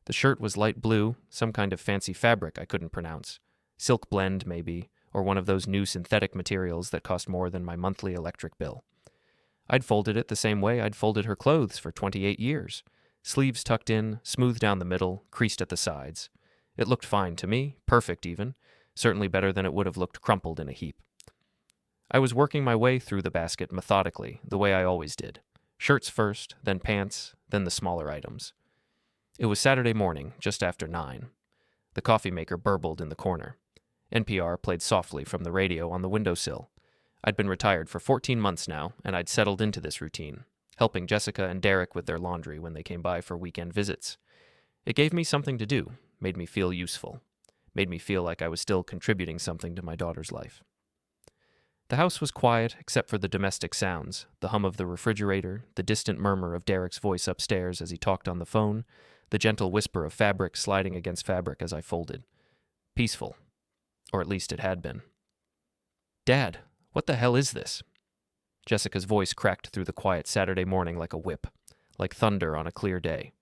The shirt was light blue, some kind of fancy fabric I couldn't pronounce. Silk blend, maybe, or one of those new synthetic materials that cost more than my monthly electric bill. I'd folded it the same way I'd folded her clothes for 28 years. Sleeves tucked in, smooth down the middle, creased at the sides. It looked fine to me, perfect even, certainly better than it would have looked crumpled in a heap. I was working my way through the basket methodically, the way I always did. Shirts first, then pants, then the smaller items. It was Saturday morning, just after 9. The coffee maker burbled in the corner. NPR played softly from the radio on the windowsill. I'd been retired for 14 months now, and I'd settled into this routine, helping Jessica and Derek with their laundry when they came by for weekend visits. It gave me something to do, made me feel useful, made me feel like I was still contributing something to my daughter's life. The house was quiet except for the domestic sounds, the hum of the refrigerator, the distant murmur of Derek's voice upstairs as he talked on the phone, the gentle whisper of fabric sliding against fabric as I folded. Peaceful. Or at least it had been. "Dad, what the hell is this?" Jessica's voice cracked through the quiet Saturday morning like a whip, like thunder on a clear day.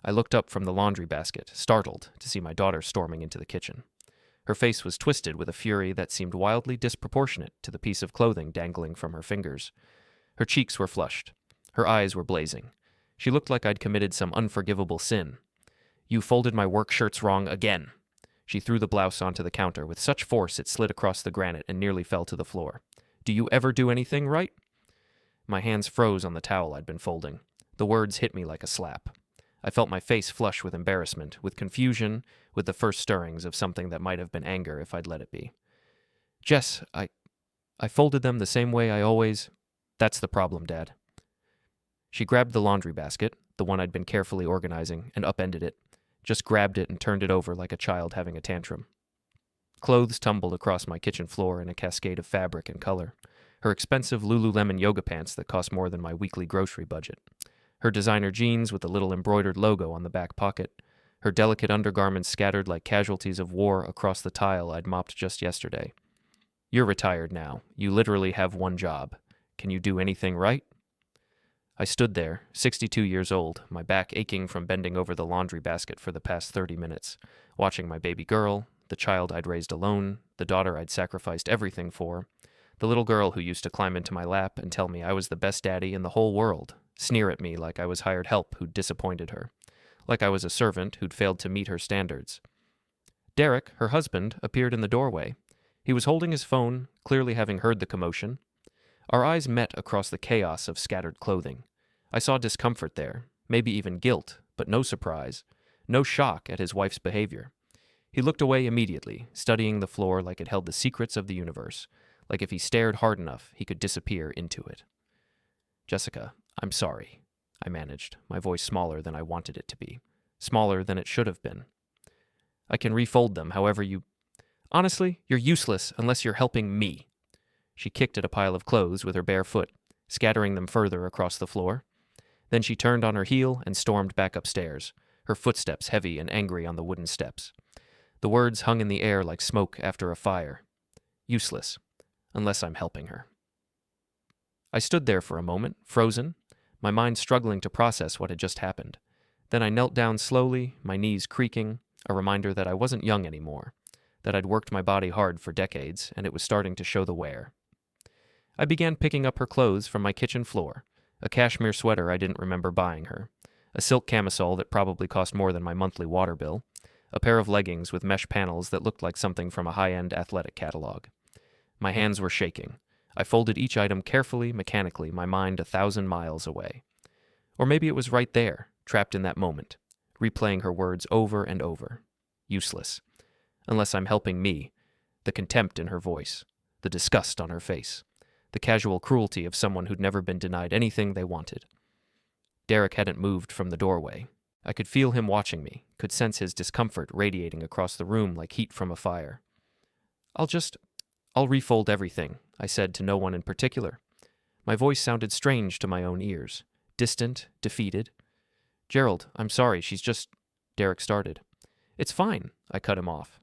I looked up from the laundry basket, startled to see my daughter storming into the kitchen. Her face was twisted with a fury that seemed wildly disproportionate to the piece of clothing dangling from her fingers. Her cheeks were flushed. Her eyes were blazing. She looked like I'd committed some unforgivable sin. "You folded my work shirts wrong again." She threw the blouse onto the counter with such force it slid across the granite and nearly fell to the floor. "Do you ever do anything right?" My hands froze on the towel I'd been folding. The words hit me like a slap. I felt my face flush with embarrassment, with confusion, with the first stirrings of something that might have been anger if I'd let it be. "Jess, I folded them the same way I always—" "That's the problem, Dad." She grabbed the laundry basket, the one I'd been carefully organizing, and upended it. Just grabbed it and turned it over like a child having a tantrum. Clothes tumbled across my kitchen floor in a cascade of fabric and color. Her expensive Lululemon yoga pants that cost more than my weekly grocery budget. Her designer jeans with a little embroidered logo on the back pocket. Her delicate undergarments scattered like casualties of war across the tile I'd mopped just yesterday. "You're retired now. You literally have one job. Can you do anything right?" I stood there, 62 years old, my back aching from bending over the laundry basket for the past 30 minutes, watching my baby girl, the child I'd raised alone, the daughter I'd sacrificed everything for, the little girl who used to climb into my lap and tell me I was the best daddy in the whole world, sneer at me like I was hired help who'd disappointed her, like I was a servant who'd failed to meet her standards. Derek, her husband, appeared in the doorway. He was holding his phone, clearly having heard the commotion. Our eyes met across the chaos of scattered clothing. I saw discomfort there, maybe even guilt, but no surprise, no shock at his wife's behavior. He looked away immediately, studying the floor like it held the secrets of the universe, like if he stared hard enough, he could disappear into it. "Jessica, I'm sorry," I managed, my voice smaller than I wanted it to be, smaller than it should have been. "I can refold them however you—" "Honestly, you're useless unless you're helping me." She kicked at a pile of clothes with her bare foot, scattering them further across the floor. Then she turned on her heel and stormed back upstairs, her footsteps heavy and angry on the wooden steps. The words hung in the air like smoke after a fire. Useless, unless I'm helping her. I stood there for a moment, frozen, my mind struggling to process what had just happened. Then I knelt down slowly, my knees creaking, a reminder that I wasn't young anymore, that I'd worked my body hard for decades, and it was starting to show the wear. I began picking up her clothes from my kitchen floor, a cashmere sweater I didn't remember buying her, a silk camisole that probably cost more than my monthly water bill, a pair of leggings with mesh panels that looked like something from a high-end athletic catalog. My hands were shaking. I folded each item carefully, mechanically, my mind 1,000 miles away. Or maybe it was right there, trapped in that moment, replaying her words over and over. Useless. Unless I'm helping me. The contempt in her voice. The disgust on her face. The casual cruelty of someone who'd never been denied anything they wanted. Derek hadn't moved from the doorway. I could feel him watching me, could sense his discomfort radiating across the room like heat from a fire. I'll refold everything, I said to no one in particular. My voice sounded strange to my own ears, distant, defeated. "Gerald, I'm sorry, she's just—" Derek started. "It's fine," I cut him off.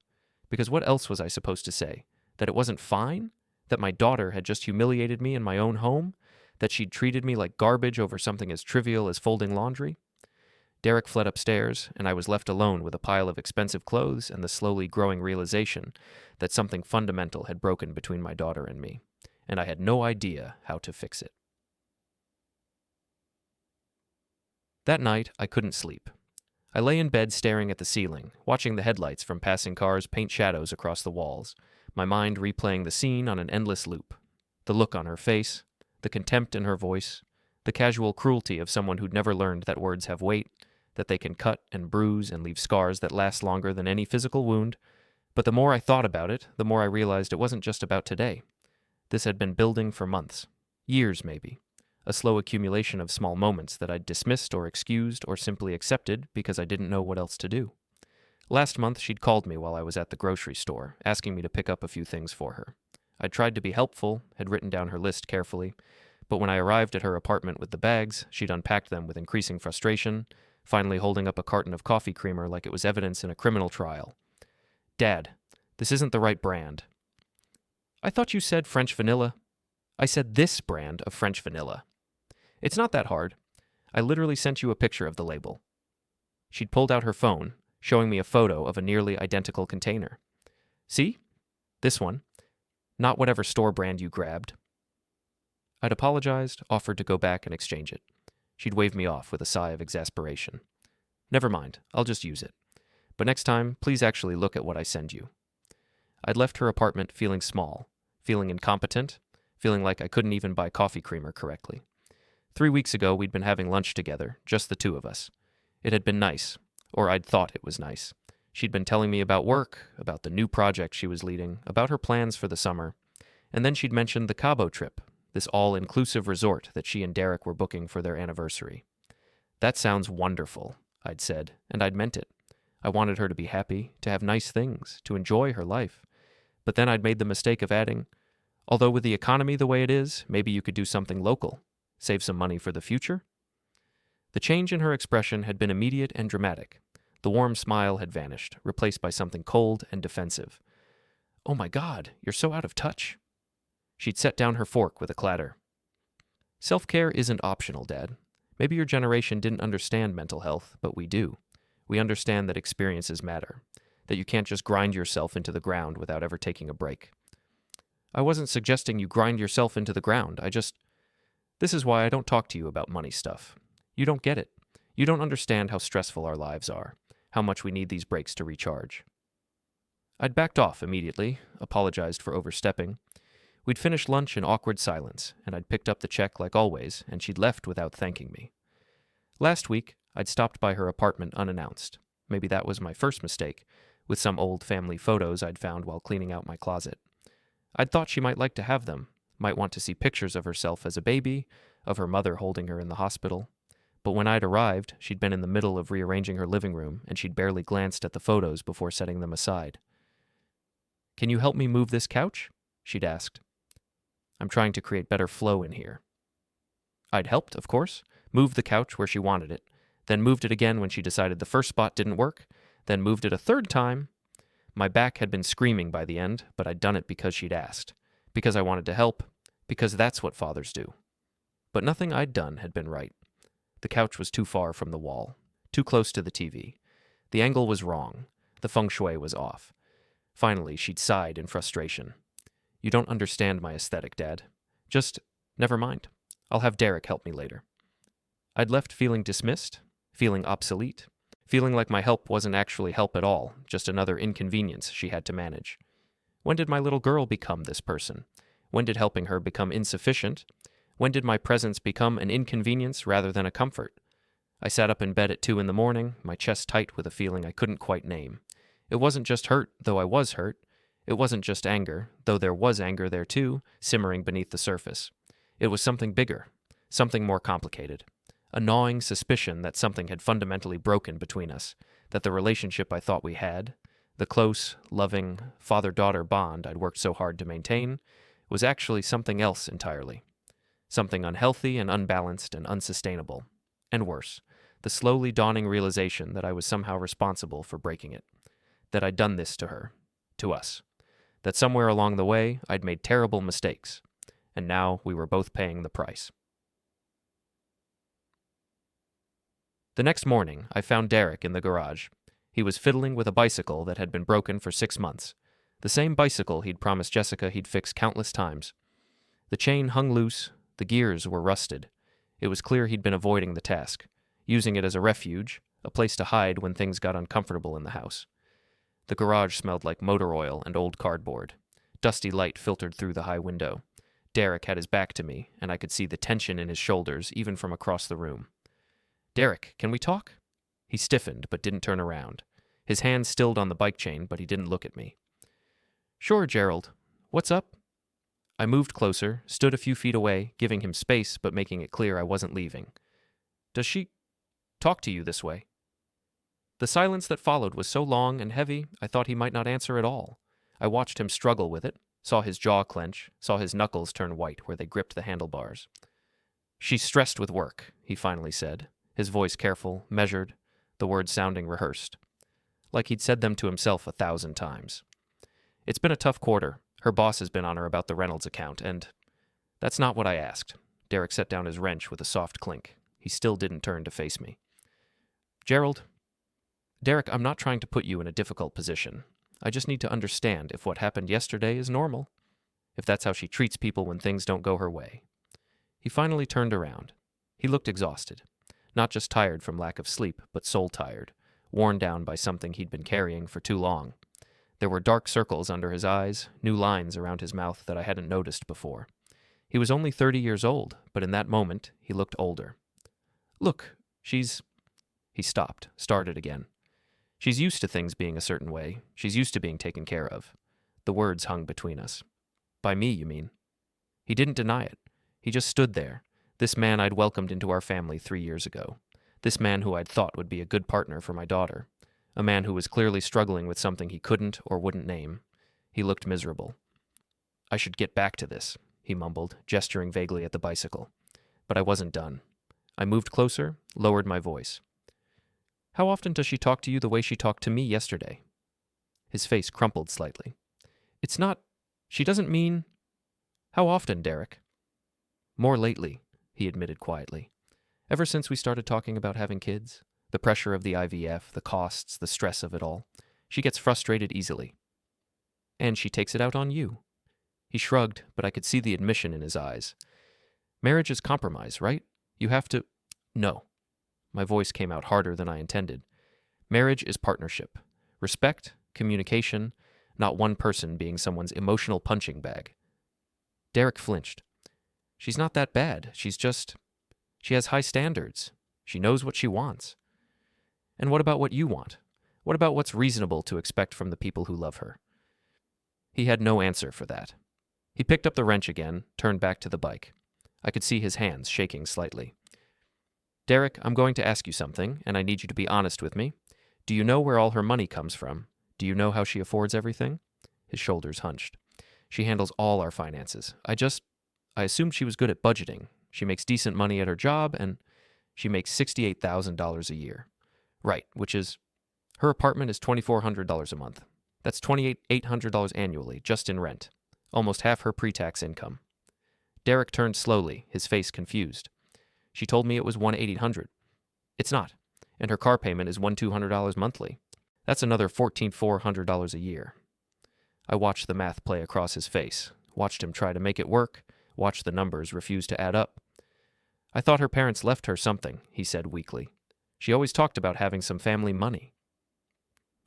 Because what else was I supposed to say? That it wasn't fine? That my daughter had just humiliated me in my own home? That she'd treated me like garbage over something as trivial as folding laundry? Derek fled upstairs, and I was left alone with a pile of expensive clothes and the slowly growing realization that something fundamental had broken between my daughter and me, and I had no idea how to fix it. That night, I couldn't sleep. I lay in bed staring at the ceiling, watching the headlights from passing cars paint shadows across the walls, my mind replaying the scene on an endless loop. The look on her face, the contempt in her voice, the casual cruelty of someone who'd never learned that words have weight, that they can cut and bruise and leave scars that last longer than any physical wound. But the more I thought about it, the more I realized it wasn't just about today. This had been building for months, years maybe. A slow accumulation of small moments that I'd dismissed or excused or simply accepted because I didn't know what else to do. Last month, she'd called me while I was at the grocery store, asking me to pick up a few things for her. I'd tried to be helpful, had written down her list carefully, but when I arrived at her apartment with the bags, she'd unpacked them with increasing frustration, finally holding up a carton of coffee creamer like it was evidence in a criminal trial. "Dad, this isn't the right brand." "I thought you said French vanilla." "I said this brand of French vanilla." "It's not that hard. I literally sent you a picture of the label." She'd pulled out her phone, showing me a photo of a nearly identical container. "See? This one. Not whatever store brand you grabbed." I'd apologized, offered to go back and exchange it. She'd wave me off with a sigh of exasperation. "Never mind, I'll just use it. But next time, please actually look at what I send you." I'd left her apartment feeling small, feeling incompetent, feeling like I couldn't even buy coffee creamer correctly. 3 weeks ago, we'd been having lunch together, just the two of us. It had been nice, or I'd thought it was nice. She'd been telling me about work, about the new project she was leading, about her plans for the summer, and then she'd mentioned the Cabo trip, this all-inclusive resort that she and Derek were booking for their anniversary. "That sounds wonderful," I'd said, and I'd meant it. I wanted her to be happy, to have nice things, to enjoy her life. But then I'd made the mistake of adding, "Although with the economy the way it is, maybe you could do something local. Save some money for the future?" The change in her expression had been immediate and dramatic. The warm smile had vanished, replaced by something cold and defensive. "Oh my God, you're so out of touch." She'd set down her fork with a clatter. "Self-care isn't optional, Dad. Maybe your generation didn't understand mental health, but we do. We understand that experiences matter, that you can't just grind yourself into the ground without ever taking a break." "I wasn't suggesting you grind yourself into the ground. This is why I don't talk to you about money stuff. You don't get it. You don't understand how stressful our lives are, how much we need these breaks to recharge." I'd backed off immediately, apologized for overstepping. We'd finished lunch in awkward silence, and I'd picked up the check like always, and she'd left without thanking me. Last week, I'd stopped by her apartment unannounced. Maybe that was my first mistake, with some old family photos I'd found while cleaning out my closet. I'd thought she might like to have them, might want to see pictures of herself as a baby, of her mother holding her in the hospital. But when I'd arrived, she'd been in the middle of rearranging her living room, and she'd barely glanced at the photos before setting them aside. "Can you help me move this couch?" she'd asked. "I'm trying to create better flow in here." I'd helped, of course, moved the couch where she wanted it, then moved it again when she decided the first spot didn't work, then moved it a third time. My back had been screaming by the end, but I'd done it because she'd asked, because I wanted to help, because that's what fathers do. But nothing I'd done had been right. The couch was too far from the wall, too close to the TV. The angle was wrong. The feng shui was off. Finally, she'd sighed in frustration. "You don't understand my aesthetic, Dad. Just, never mind. I'll have Derek help me later." I'd left feeling dismissed, feeling obsolete, feeling like my help wasn't actually help at all, just another inconvenience she had to manage. When did my little girl become this person? When did helping her become insufficient? When did my presence become an inconvenience rather than a comfort? I sat up in bed at 2 a.m, my chest tight with a feeling I couldn't quite name. It wasn't just hurt, though I was hurt. It wasn't just anger, though there was anger there too, simmering beneath the surface. It was something bigger, something more complicated. A gnawing suspicion that something had fundamentally broken between us, that the relationship I thought we had, the close, loving, father-daughter bond I'd worked so hard to maintain, was actually something else entirely. Something unhealthy and unbalanced and unsustainable. And worse, the slowly dawning realization that I was somehow responsible for breaking it. That I'd done this to her, to us. That somewhere along the way, I'd made terrible mistakes. And now we were both paying the price. The next morning, I found Derek in the garage. He was fiddling with a bicycle that had been broken for 6 months. The same bicycle he'd promised Jessica he'd fix countless times. The chain hung loose, the gears were rusted. It was clear he'd been avoiding the task, using it as a refuge, a place to hide when things got uncomfortable in the house. The garage smelled like motor oil and old cardboard. Dusty light filtered through the high window. Derek had his back to me, and I could see the tension in his shoulders even from across the room. "Derek, can we talk?" He stiffened but didn't turn around. His hand stilled on the bike chain, but he didn't look at me. "Sure, Gerald. What's up?" I moved closer, stood a few feet away, giving him space but making it clear I wasn't leaving. "Does she talk to you this way?" The silence that followed was so long and heavy, I thought he might not answer at all. I watched him struggle with it, saw his jaw clench, saw his knuckles turn white where they gripped the handlebars. "She's stressed with work," he finally said, his voice careful, measured, the words sounding rehearsed, like he'd said them to himself 1,000 times. "It's been a tough quarter. Her boss has been on her about the Reynolds account, and that's not what I asked." Derek set down his wrench with a soft clink. He still didn't turn to face me. Derek, I'm not trying to put you in a difficult position. I just need to understand if what happened yesterday is normal, if that's how she treats people when things don't go her way." He finally turned around. He looked exhausted, not just tired from lack of sleep, but soul-tired, worn down by something he'd been carrying for too long. There were dark circles under his eyes, new lines around his mouth that I hadn't noticed before. He was only 30 years old, but in that moment, he looked older. "Look, she's—" He stopped, started again. "She's used to things being a certain way. She's used to being taken care of." The words hung between us. "By me, you mean?" He didn't deny it. He just stood there, this man I'd welcomed into our family 3 years ago, this man who I'd thought would be a good partner for my daughter, a man who was clearly struggling with something he couldn't or wouldn't name. He looked miserable. "I should get back to this," he mumbled, gesturing vaguely at the bicycle. But I wasn't done. I moved closer, lowered my voice. "How often does she talk to you the way she talked to me yesterday?" His face crumpled slightly. "It's not... She doesn't mean... How often, Derek?" "More lately," he admitted quietly. "Ever since we started talking about having kids, the pressure of the IVF, the costs, the stress of it all, she gets frustrated easily. And she takes it out on you." He shrugged, but I could see the admission in his eyes. "Marriage is compromise, right? You have to..." "No." My voice came out harder than I intended. "Marriage is partnership. Respect, communication, not one person being someone's emotional punching bag." Derek flinched. "She's not that bad. She has high standards. She knows what she wants." "And what about what you want? What about what's reasonable to expect from the people who love her?" He had no answer for that. He picked up the wrench again, turned back to the bike. I could see his hands shaking slightly. "Derek, I'm going to ask you something, and I need you to be honest with me. Do you know where all her money comes from? Do you know how she affords everything?" His shoulders hunched. "She handles all our finances. I assumed she was good at budgeting. She makes decent money at her job, and she makes $68,000 a year. Right, which is... Her apartment is $2,400 a month. That's $2,800 annually, just in rent. Almost half her pre-tax income." Derek turned slowly, his face confused. "She told me it was $1,800. It's not. And her car payment is $1,200 monthly. That's another $14,400 a year." I watched the math play across his face, watched him try to make it work, watched the numbers refuse to add up. "I thought her parents left her something," he said weakly. "She always talked about having some family money."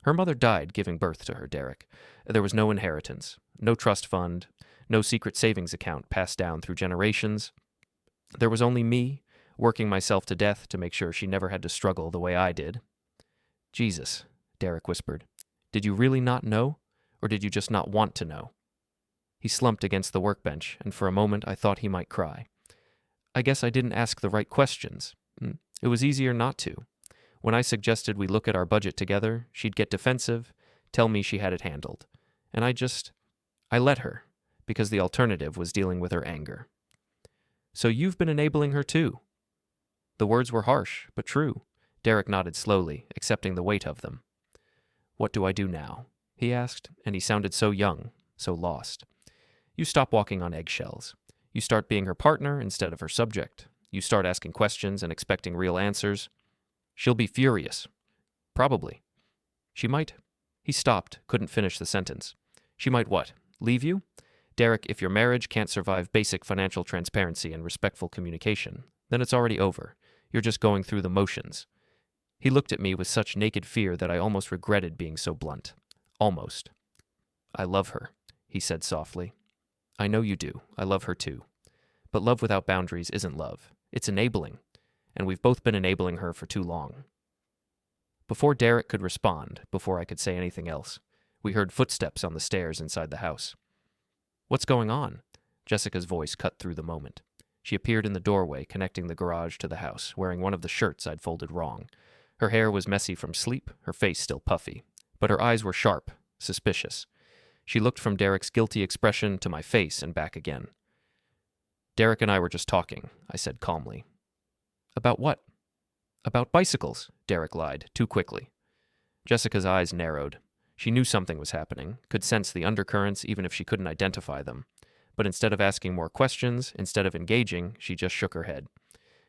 "Her mother died giving birth to her, Derek. There was no inheritance, no trust fund, no secret savings account passed down through generations. There was only me, working myself to death to make sure she never had to struggle the way I did." "Jesus," Derek whispered. "Did you really not know? Or did you just not want to know?" He slumped against the workbench, and for a moment I thought he might cry. "I guess I didn't ask the right questions. It was easier not to. When I suggested we look at our budget together, she'd get defensive, tell me she had it handled. And I let her, because the alternative was dealing with her anger." "So you've been enabling her too." The words were harsh, but true. Derek nodded slowly, accepting the weight of them. "What do I do now?" he asked, and he sounded so young, so lost. "You stop walking on eggshells. You start being her partner instead of her subject. You start asking questions and expecting real answers." She'll be furious. Probably. She might. He stopped, couldn't finish the sentence. She might what? Leave you? Derek, if your marriage can't survive basic financial transparency and respectful communication, then it's already over. You're just going through the motions. He looked at me with such naked fear that I almost regretted being so blunt. Almost. I love her, he said softly. I know you do. I love her too. But love without boundaries isn't love. It's enabling. And we've both been enabling her for too long. Before Derek could respond, before I could say anything else, we heard footsteps on the stairs inside the house. What's going on? Jessica's voice cut through the moment. She appeared in the doorway connecting the garage to the house, wearing one of the shirts I'd folded wrong. Her hair was messy from sleep, her face still puffy. But her eyes were sharp, suspicious. She looked from Derek's guilty expression to my face and back again. Derek and I were just talking, I said calmly. About what? About bicycles, Derek lied, too quickly. Jessica's eyes narrowed. She knew something was happening, could sense the undercurrents even if she couldn't identify them. But instead of asking more questions, instead of engaging, she just shook her head.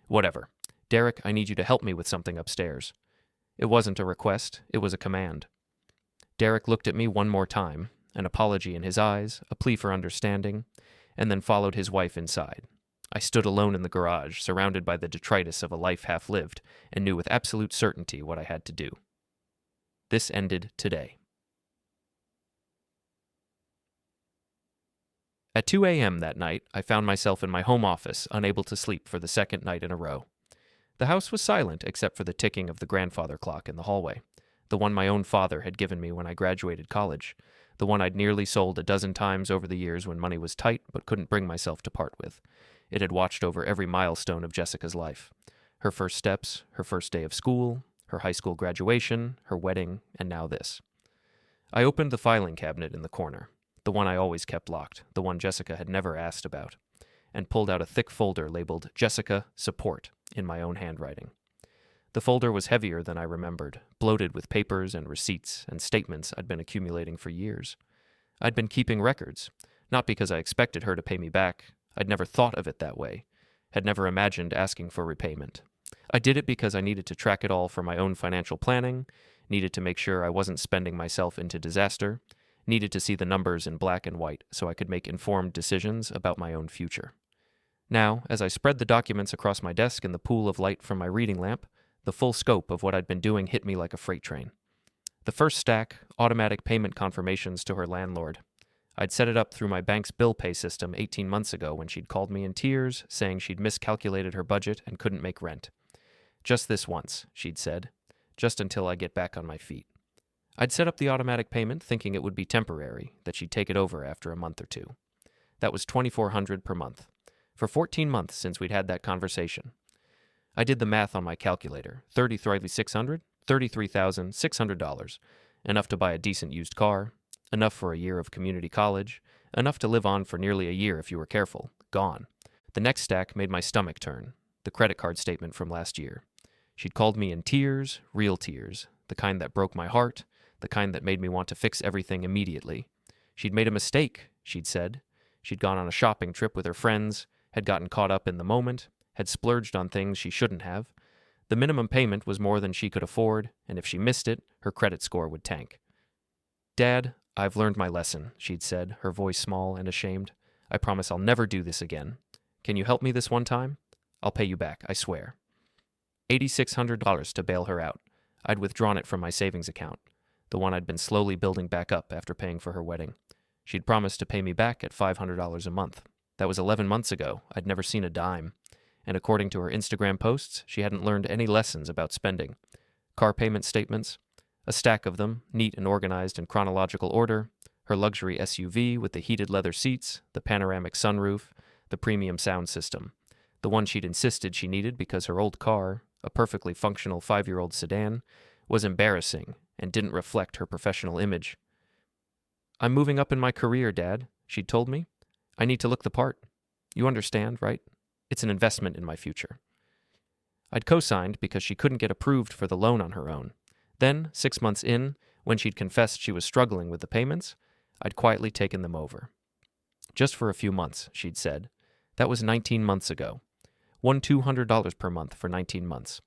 Whatever. Derek, I need you to help me with something upstairs. It wasn't a request, it was a command. Derek looked at me one more time, an apology in his eyes, a plea for understanding, and then followed his wife inside. I stood alone in the garage, surrounded by the detritus of a life half-lived, and knew with absolute certainty what I had to do. This ended today. At 2 a.m. that night, I found myself in my home office, unable to sleep for the second night in a row. The house was silent except for the ticking of the grandfather clock in the hallway, the one my own father had given me when I graduated college, the one I'd nearly sold a dozen times over the years when money was tight but couldn't bring myself to part with. It had watched over every milestone of Jessica's life. Her first steps, her first day of school, her high school graduation, her wedding, and now this. I opened the filing cabinet in the corner, the one I always kept locked, the one Jessica had never asked about, and pulled out a thick folder labeled Jessica Support in my own handwriting. The folder was heavier than I remembered, bloated with papers and receipts and statements I'd been accumulating for years. I'd been keeping records, not because I expected her to pay me back. I'd never thought of it that way, had never imagined asking for repayment. I did it because I needed to track it all for my own financial planning, needed to make sure I wasn't spending myself into disaster, needed to see the numbers in black and white so I could make informed decisions about my own future. Now, as I spread the documents across my desk in the pool of light from my reading lamp, the full scope of what I'd been doing hit me like a freight train. The first stack, automatic payment confirmations to her landlord. I'd set it up through my bank's bill pay system 18 months ago when she'd called me in tears, saying she'd miscalculated her budget and couldn't make rent. Just this once, she'd said, just until I get back on my feet. I'd set up the automatic payment thinking it would be temporary, that she'd take it over after a month or two. That was $2,400 per month. For 14 months since we'd had that conversation. I did the math on my calculator. $33,600, enough to buy a decent used car, enough for a year of community college, enough to live on for nearly a year if you were careful. Gone. The next stack made my stomach turn. The credit card statement from last year. She'd called me in tears, real tears, the kind that broke my heart, the kind that made me want to fix everything immediately. She'd made a mistake, she'd said. She'd gone on a shopping trip with her friends, had gotten caught up in the moment, had splurged on things she shouldn't have. The minimum payment was more than she could afford, and if she missed it, her credit score would tank. Dad, I've learned my lesson, she'd said, her voice small and ashamed. I promise I'll never do this again. Can you help me this one time? I'll pay you back, I swear. $8,600 to bail her out. I'd withdrawn it from my savings account, the one I'd been slowly building back up after paying for her wedding. She'd promised to pay me back at $500 a month. That was 11 months ago. I'd never seen a dime. And according to her Instagram posts, she hadn't learned any lessons about spending. Car payment statements, a stack of them, neat and organized in chronological order, her luxury SUV with the heated leather seats, the panoramic sunroof, the premium sound system, the one she'd insisted she needed because her old car, a perfectly functional 5-year-old sedan, was embarrassing and didn't reflect her professional image. I'm moving up in my career, Dad, she'd told me. I need to look the part. You understand, right? It's an investment in my future. I'd co-signed because she couldn't get approved for the loan on her own. Then, 6 months in, when she'd confessed she was struggling with the payments, I'd quietly taken them over. Just for a few months, she'd said. That was 19 months ago. $200 per month for 19 months.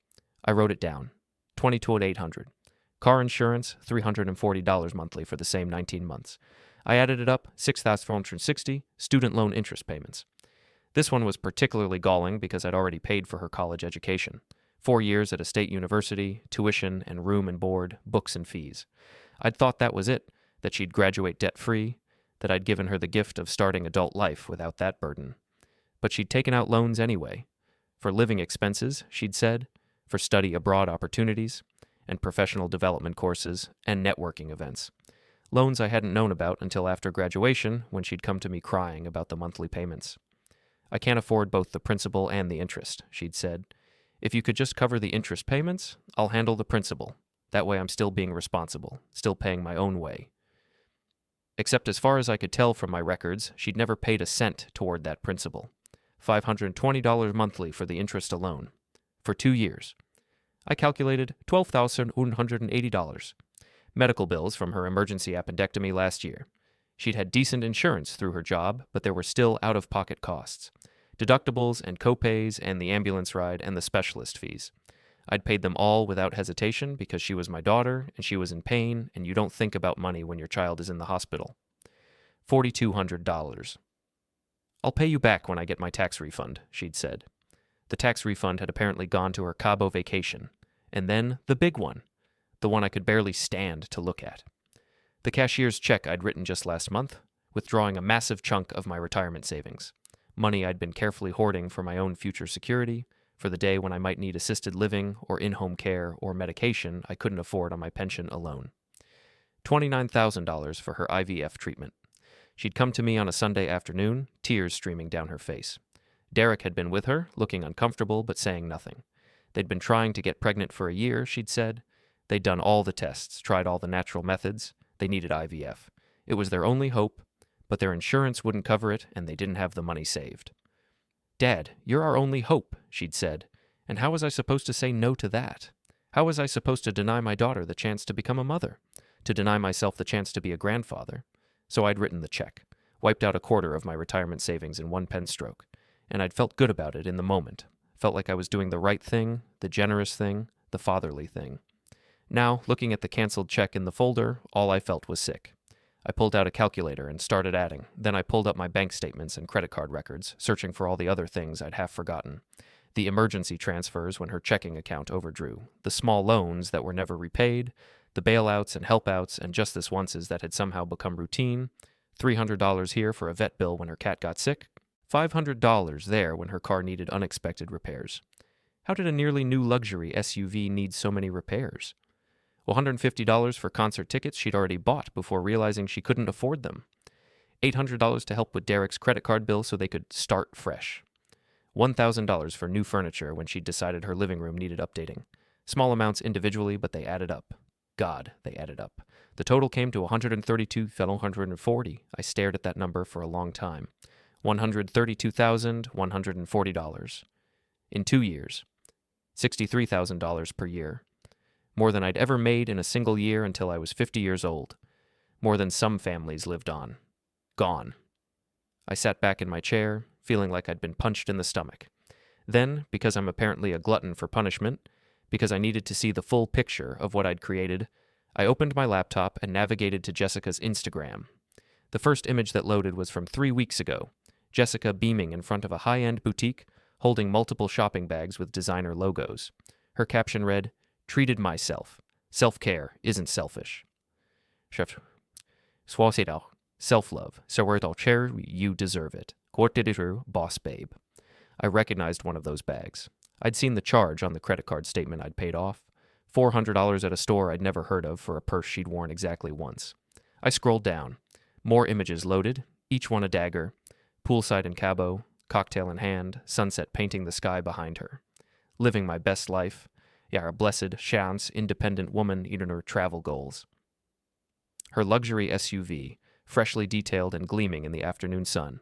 I wrote it down. $22,800. Car insurance, $340 monthly for the same 19 months. I added it up, $6,460, student loan interest payments. This one was particularly galling because I'd already paid for her college education. 4 years at a state university, tuition and room and board, books and fees. I'd thought that was it, that she'd graduate debt-free, that I'd given her the gift of starting adult life without that burden. But she'd taken out loans anyway. For living expenses, she'd said, for study abroad opportunities, and professional development courses, and networking events. Loans I hadn't known about until after graduation, when she'd come to me crying about the monthly payments. I can't afford both the principal and the interest, she'd said. If you could just cover the interest payments, I'll handle the principal. That way I'm still being responsible, still paying my own way. Except as far as I could tell from my records, she'd never paid a cent toward that principal. $520 monthly for the interest alone. For 2 years. I calculated $12,180. Medical bills from her emergency appendectomy last year. She'd had decent insurance through her job, but there were still out-of-pocket costs. Deductibles and co-pays and the ambulance ride and the specialist fees. I'd paid them all without hesitation because she was my daughter and she was in pain, and you don't think about money when your child is in the hospital. $4,200. I'll pay you back when I get my tax refund, she'd said. The tax refund had apparently gone to her Cabo vacation. And then the big one. The one I could barely stand to look at. The cashier's check I'd written just last month, withdrawing a massive chunk of my retirement savings. Money I'd been carefully hoarding for my own future security, for the day when I might need assisted living or in-home care or medication I couldn't afford on my pension alone. $29,000 for her IVF treatment. She'd come to me on a Sunday afternoon, tears streaming down her face. Derek had been with her, looking uncomfortable but saying nothing. They'd been trying to get pregnant for a year, she'd said. They'd done all the tests, tried all the natural methods. They needed IVF. It was their only hope, but their insurance wouldn't cover it and they didn't have the money saved. Dad, you're our only hope, she'd said. And how was I supposed to say no to that? How was I supposed to deny my daughter the chance to become a mother? To deny myself the chance to be a grandfather? So I'd written the check, wiped out a quarter of my retirement savings in one pen stroke, and I'd felt good about it in the moment. Felt like I was doing the right thing, the generous thing, the fatherly thing. Now, looking at the canceled check in the folder, all I felt was sick. I pulled out a calculator and started adding. Then I pulled up my bank statements and credit card records, searching for all the other things I'd half forgotten. The emergency transfers when her checking account overdrew, the small loans that were never repaid, the bailouts and helpouts and just this onces that had somehow become routine, $300 here for a vet bill when her cat got sick, $500 there when her car needed unexpected repairs. How did a nearly new luxury SUV need so many repairs? $150 for concert tickets she'd already bought before realizing she couldn't afford them. $800 to help with Derek's credit card bill so they could start fresh. $1,000 for new furniture when she'd decided her living room needed updating. Small amounts individually, but they added up. God, they added up. The total came to $132,140. I stared at that number for a long time. $132,140. In 2 years. $63,000 per year. More than I'd ever made in a single year until I was 50 years old. More than some families lived on. Gone. I sat back in my chair, feeling like I'd been punched in the stomach. Then, because I'm apparently a glutton for punishment, because I needed to see the full picture of what I'd created, I opened my laptop and navigated to Jessica's Instagram. The first image that loaded was from 3 weeks ago, Jessica beaming in front of a high-end boutique, holding multiple shopping bags with designer logos. Her caption read, "Treated myself. Self-care isn't selfish." Chef, self-love. You deserve it. Boss babe. I recognized one of those bags. I'd seen the charge on the credit card statement I'd paid off. $400 at a store I'd never heard of for a purse she'd worn exactly once. I scrolled down. More images loaded, each one a dagger. Poolside in Cabo, cocktail in hand, sunset painting the sky behind her. Living my best life. A blessed, chance, independent woman in her travel goals. Her luxury SUV, freshly detailed and gleaming in the afternoon sun.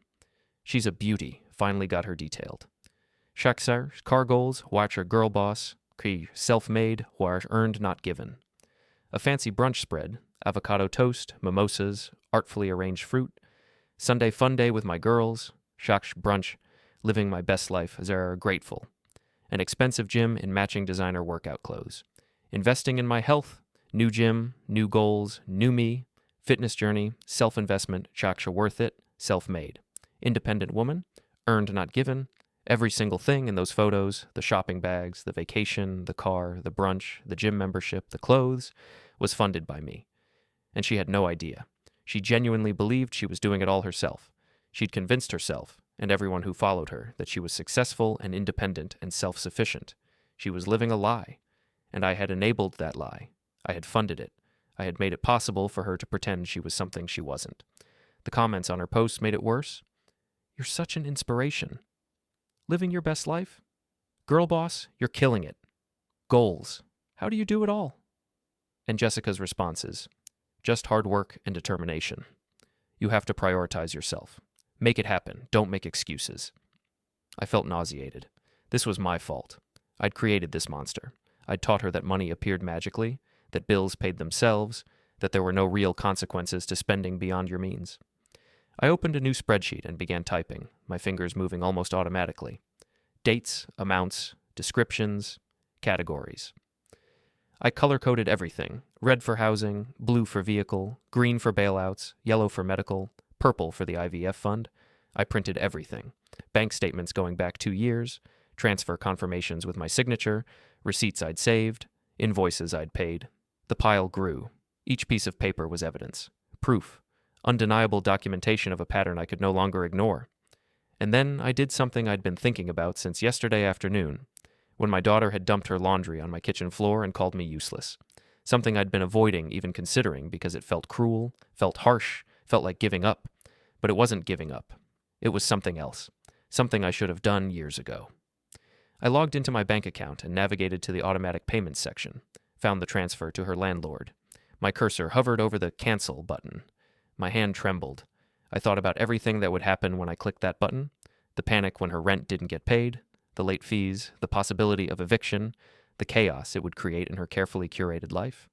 She's a beauty, finally got her detailed. Shaksar, car goals, watch her girl boss, self-made, earned not given. A fancy brunch spread, avocado toast, mimosas, artfully arranged fruit. Sunday fun day with my girls, shaksh brunch, living my best life, grateful. An expensive gym in matching designer workout clothes. Investing in my health, new gym, new goals, new me, fitness journey, self-investment, Chaksha worth it, self-made. Independent woman, earned not given, every single thing in those photos, the shopping bags, the vacation, the car, the brunch, the gym membership, the clothes, was funded by me. And she had no idea. She genuinely believed she was doing it all herself. She'd convinced herself, and everyone who followed her, that she was successful and independent and self-sufficient. She was living a lie, and I had enabled that lie. I had funded it. I had made it possible for her to pretend she was something she wasn't. The comments on her posts made it worse. You're such an inspiration. Living your best life? Girl boss, you're killing it. Goals. How do you do it all? And Jessica's responses. Just hard work and determination. You have to prioritize yourself. Make it happen. Don't make excuses. I felt nauseated. This was my fault. I'd created this monster. I'd taught her that money appeared magically, that bills paid themselves, that there were no real consequences to spending beyond your means. I opened a new spreadsheet and began typing, my fingers moving almost automatically. Dates, amounts, descriptions, categories. I color-coded everything. Red for housing, blue for vehicle, green for bailouts, yellow for medical, purple for the IVF fund. I printed everything. Bank statements going back 2 years, transfer confirmations with my signature, receipts I'd saved, invoices I'd paid. The pile grew. Each piece of paper was evidence. Proof. Undeniable documentation of a pattern I could no longer ignore. And then I did something I'd been thinking about since yesterday afternoon, when my daughter had dumped her laundry on my kitchen floor and called me useless. Something I'd been avoiding even considering because it felt cruel, felt harsh, felt like giving up. But it wasn't giving up. It was something else. Something I should have done years ago. I logged into my bank account and navigated to the automatic payments section, found the transfer to her landlord. My cursor hovered over the cancel button. My hand trembled. I thought about everything that would happen when I clicked that button, the panic when her rent didn't get paid, the late fees, the possibility of eviction, the chaos it would create in her carefully curated life.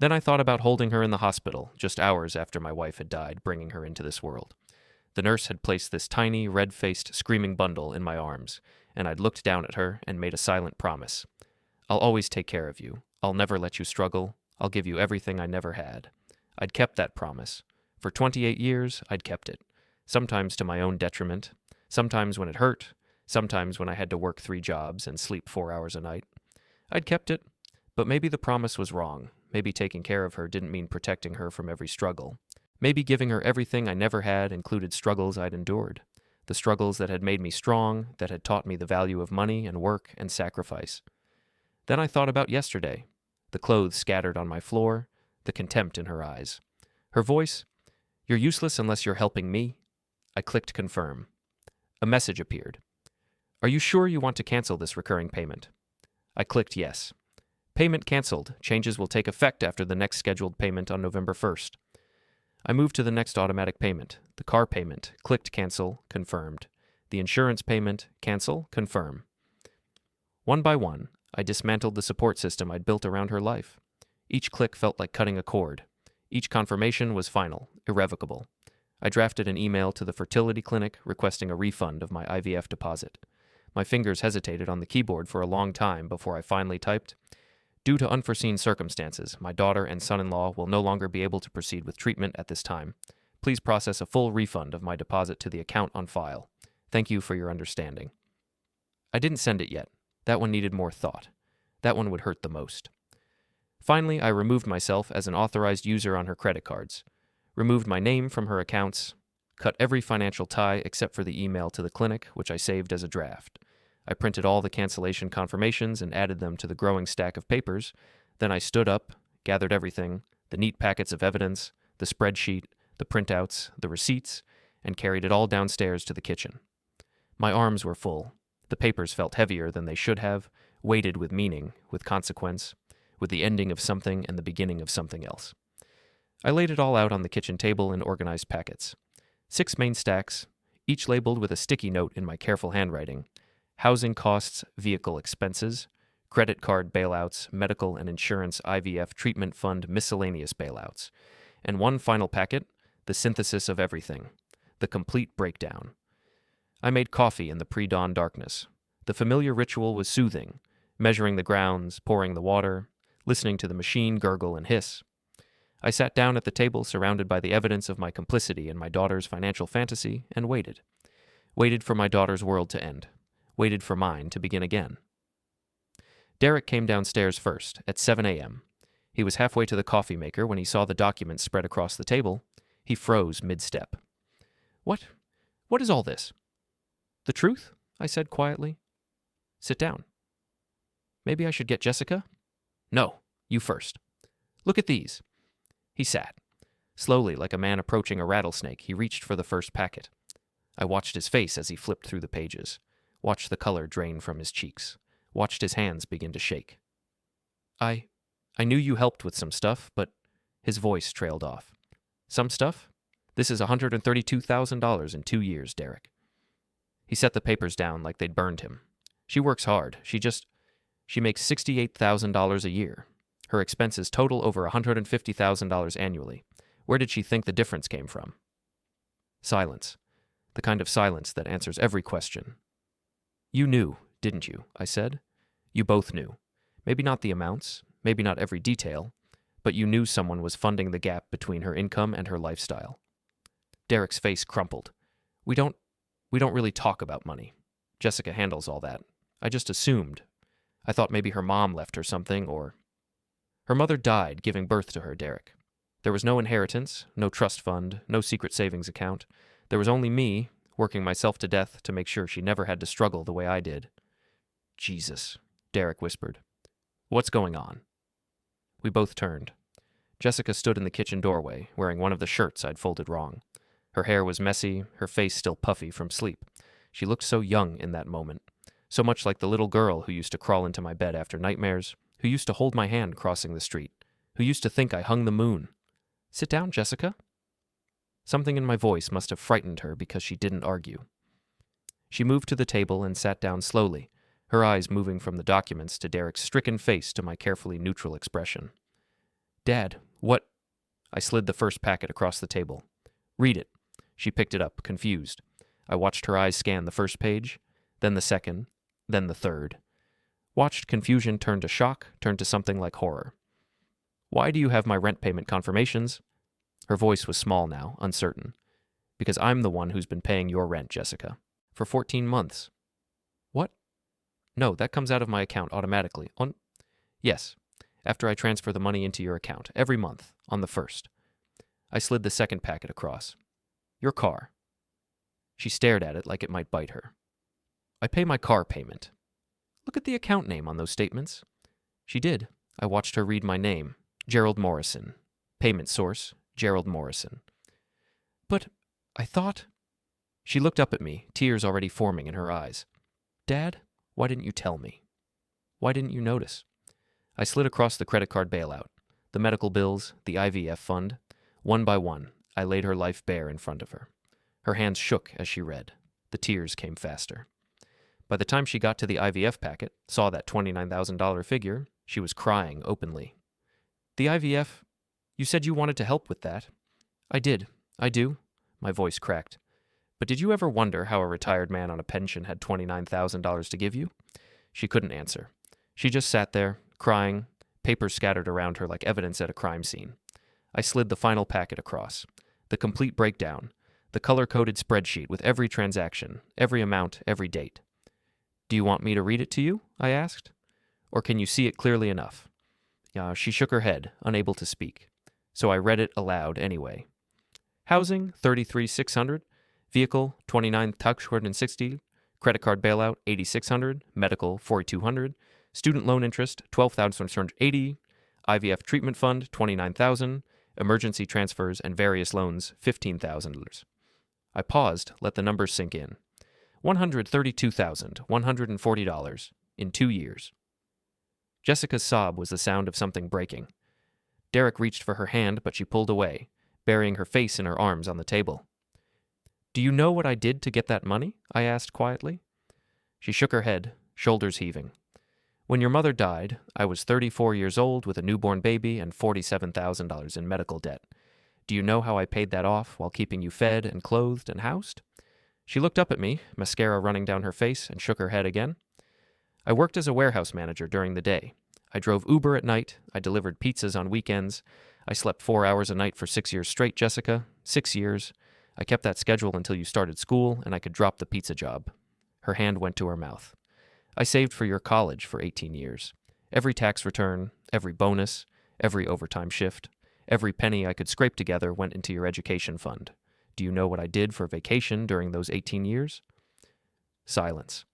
Then I thought about holding her in the hospital just hours after my wife had died, bringing her into this world. The nurse had placed this tiny, red-faced, screaming bundle in my arms, and I'd looked down at her and made a silent promise. I'll always take care of you. I'll never let you struggle. I'll give you everything I never had. I'd kept that promise. For 28 years, I'd kept it. Sometimes to my own detriment. Sometimes when it hurt. Sometimes when I had to work 3 jobs and sleep 4 hours a night. I'd kept it, but maybe the promise was wrong. Maybe taking care of her didn't mean protecting her from every struggle. Maybe giving her everything I never had included struggles I'd endured. The struggles that had made me strong, that had taught me the value of money and work and sacrifice. Then I thought about yesterday. The clothes scattered on my floor, the contempt in her eyes. Her voice, "You're useless unless you're helping me." I clicked confirm. A message appeared. "Are you sure you want to cancel this recurring payment?" I clicked yes. Payment canceled. Changes will take effect after the next scheduled payment on November 1st. I moved to the next automatic payment. The car payment. Clicked cancel. Confirmed. The insurance payment. Cancel. Confirm. One by one, I dismantled the support system I'd built around her life. Each click felt like cutting a cord. Each confirmation was final, irrevocable. I drafted an email to the fertility clinic requesting a refund of my IVF deposit. My fingers hesitated on the keyboard for a long time before I finally typed, "Due to unforeseen circumstances, my daughter and son-in-law will no longer be able to proceed with treatment at this time. Please process a full refund of my deposit to the account on file. Thank you for your understanding." I didn't send it yet. That one needed more thought. That one would hurt the most. Finally, I removed myself as an authorized user on her credit cards, removed my name from her accounts, cut every financial tie except for the email to the clinic, which I saved as a draft. I printed all the cancellation confirmations and added them to the growing stack of papers. Then I stood up, gathered everything, the neat packets of evidence, the spreadsheet, the printouts, the receipts, and carried it all downstairs to the kitchen. My arms were full. The papers felt heavier than they should have, weighted with meaning, with consequence, with the ending of something and the beginning of something else. I laid it all out on the kitchen table in organized packets. 6 main stacks, each labeled with a sticky note in my careful handwriting. Housing costs, vehicle expenses, credit card bailouts, medical and insurance IVF treatment fund miscellaneous bailouts. And one final packet, the synthesis of everything, the complete breakdown. I made coffee in the pre-dawn darkness. The familiar ritual was soothing. measuring the grounds, pouring the water, listening to the machine gurgle and hiss. I sat down at the table surrounded by the evidence of my complicity in my daughter's financial fantasy and waited. Waited for my daughter's world to end. Waited for mine to begin again. Derek came downstairs first, at 7 a.m. He was halfway to the coffee maker when he saw the documents spread across the table. He froze mid-step. What is all this? The truth? I said quietly. Sit down. Maybe I should get Jessica? No, you first. Look at these. He sat. Slowly, like a man approaching a rattlesnake, he reached for the first packet. I watched his face as he flipped through the pages, watched the color drain from his cheeks, watched his hands begin to shake. I knew you helped with some stuff, but his voice trailed off. Some stuff? This is $132,000 in 2 years, Derek. He set the papers down like they'd burned him. She works hard. She makes $68,000 a year. Her expenses total over $150,000 annually. Where did she think the difference came from? Silence. The kind of silence that answers every question. You knew, didn't you? I said. You both knew. Maybe not the amounts, maybe not every detail, but you knew someone was funding the gap between her income and her lifestyle. Derek's face crumpled. We don't really talk about money. Jessica handles all that. I just assumed. I thought maybe her mom left her something, or... Her mother died giving birth to her, Derek. There was no inheritance, no trust fund, no secret savings account. There was only me, working myself to death to make sure she never had to struggle the way I did. Jesus, Derek whispered. What's going on? We both turned. Jessica stood in the kitchen doorway, wearing one of the shirts I'd folded wrong. Her hair was messy, her face still puffy from sleep. She looked so young in that moment, so much like the little girl who used to crawl into my bed after nightmares, who used to hold my hand crossing the street, who used to think I hung the moon. Sit down, Jessica. Something in my voice must have frightened her because she didn't argue. She moved to the table and sat down slowly, her eyes moving from the documents to Derek's stricken face to my carefully neutral expression. Dad, what? I slid the first packet across the table. Read it. She picked it up, confused. I watched her eyes scan the first page, then the second, then the third. Watched confusion turn to shock, turn to something like horror. Why do you have my rent payment confirmations? Her voice was small now, uncertain. Because I'm the one who's been paying your rent, Jessica. For 14 months. What? No, that comes out of my account automatically. Yes, after I transfer the money into your account, every month, on the 1st. I slid the second packet across. Your car. She stared at it like it might bite her. I pay my car payment. Look at the account name on those statements. She did. I watched her read my name. Gerald Morrison. Payment source, Gerald Morrison. But I thought... She looked up at me, tears already forming in her eyes. Dad, why didn't you tell me? Why didn't you notice? I slid across the credit card bailout, the medical bills, the IVF fund. One by one, I laid her life bare in front of her. Her hands shook as she read. The tears came faster. By the time she got to the IVF packet, saw that $29,000 figure, she was crying openly. The IVF? You said you wanted to help with that. I did. I do. My voice cracked. But did you ever wonder how a retired man on a pension had $29,000 to give you? She couldn't answer. She just sat there, crying, papers scattered around her like evidence at a crime scene. I slid the final packet across. The complete breakdown, the color-coded spreadsheet with every transaction, every amount, every date. Do you want me to read it to you? I asked. Or can you see it clearly enough? She shook her head, unable to speak. So I read it aloud anyway. Housing, $33,600. Vehicle, $29,260. Credit card bailout, $8,600. Medical, $4,200. Student loan interest, $12,280. IVF treatment fund, $29,000. Emergency transfers and various loans, $15,000. I paused, let the numbers sink in. $132,140 in 2 years. Jessica's sob was the sound of something breaking. Derek reached for her hand, but she pulled away, burying her face in her arms on the table. Do you know what I did to get that money? I asked quietly. She shook her head, shoulders heaving. When your mother died, I was 34 years old with a newborn baby and $47,000 in medical debt. Do you know how I paid that off while keeping you fed and clothed and housed? She looked up at me, mascara running down her face, and shook her head again. I worked as a warehouse manager during the day. I drove Uber at night. I delivered pizzas on weekends. I slept 4 hours a night for 6 years straight, Jessica. 6 years. I kept that schedule until you started school, and I could drop the pizza job. Her hand went to her mouth. I saved for your college for 18 years. Every tax return, every bonus, every overtime shift, every penny I could scrape together went into your education fund. Do you know what I did for vacation during those 18 years? Silence.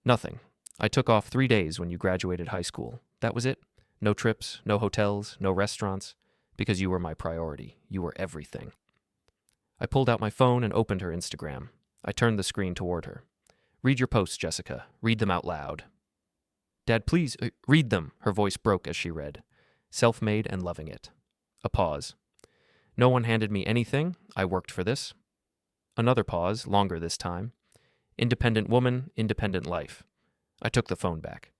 Nothing. I took off 3 days when you graduated high school. That was it. No trips, no hotels, no restaurants. Because you were my priority. You were everything. I pulled out my phone and opened her Instagram. I turned the screen toward her. Read your posts, Jessica. Read them out loud. Dad, please, read them, her voice broke as she read. Self-made and loving it. A pause. No one handed me anything. I worked for this. Another pause, longer this time. Independent woman, independent life. I took the phone back.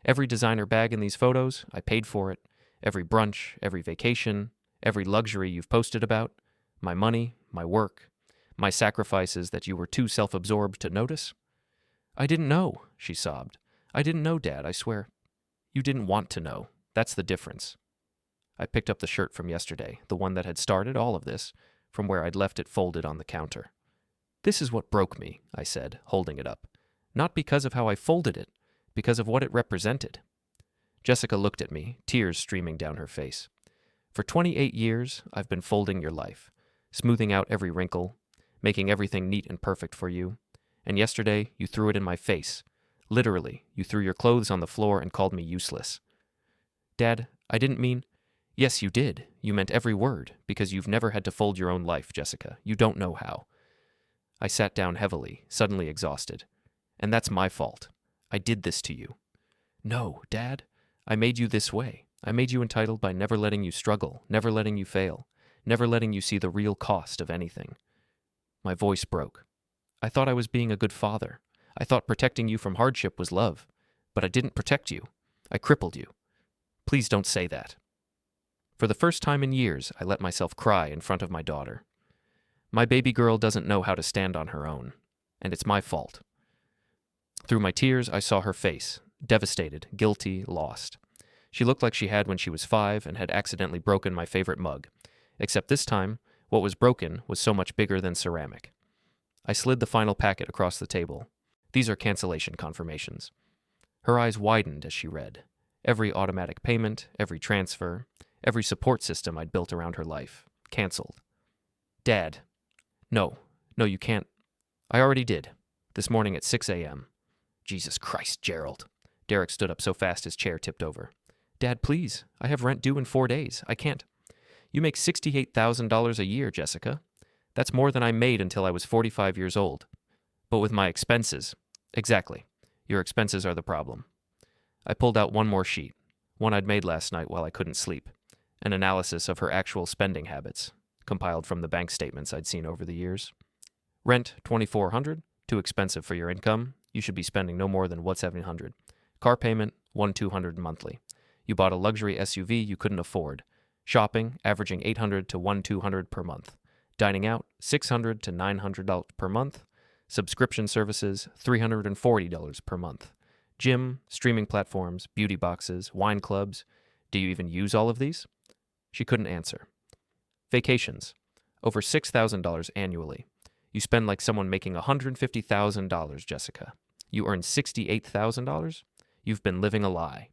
Every designer bag in these photos, I paid for it. Every brunch, every vacation, every luxury you've posted about. My money, my work, my sacrifices that you were too self-absorbed to notice. I didn't know, she sobbed. I didn't know, Dad, I swear. You didn't want to know. That's the difference. I picked up the shirt from yesterday, the one that had started all of this, from where I'd left it folded on the counter. This is what broke me, I said, holding it up. Not because of how I folded it, because of what it represented. Jessica looked at me, tears streaming down her face. For 28 years, I've been folding your life, smoothing out every wrinkle, making everything neat and perfect for you. And yesterday, you threw it in my face. Literally, you threw your clothes on the floor and called me useless. Dad, I didn't mean... Yes, you did. You meant every word, because you've never had to fold your own life, Jessica. You don't know how. I sat down heavily, suddenly exhausted. And that's my fault. I did this to you. No, Dad. I made you this way. I made you entitled by never letting you struggle, never letting you fail, never letting you see the real cost of anything. My voice broke. I thought I was being a good father. I thought protecting you from hardship was love. But I didn't protect you. I crippled you. Please don't say that. For the first time in years, I let myself cry in front of my daughter. My baby girl doesn't know how to stand on her own, and it's my fault. Through my tears, I saw her face, devastated, guilty, lost. She looked like she had when she was 5 and had accidentally broken my favorite mug, except this time, what was broken was so much bigger than ceramic. I slid the final packet across the table. These are cancellation confirmations. Her eyes widened as she read. Every automatic payment, every transfer, every support system I'd built around her life. Canceled. Dad. No, you can't. I already did. This morning at 6 a.m. Jesus Christ, Gerald. Derek stood up so fast his chair tipped over. Dad, please. I have rent due in 4 days. I can't. You make $68,000 a year, Jessica. That's more than I made until I was 45 years old. But with my expenses. Exactly. Your expenses are the problem. I pulled out one more sheet, one I'd made last night while I couldn't sleep. An analysis of her actual spending habits, compiled from the bank statements I'd seen over the years. Rent, $2,400, too expensive for your income. You should be spending no more than $1,700. Car payment, $1,200 monthly. You bought a luxury SUV you couldn't afford. Shopping, averaging $800 to $1,200 per month. Dining out, $600 to $900 per month. Subscription services, $340 per month. Gym, streaming platforms, beauty boxes, wine clubs. Do you even use all of these? She couldn't answer. Vacations, over $6,000 annually. You spend like someone making $150,000, Jessica. You earn $68,000? You've been living a lie.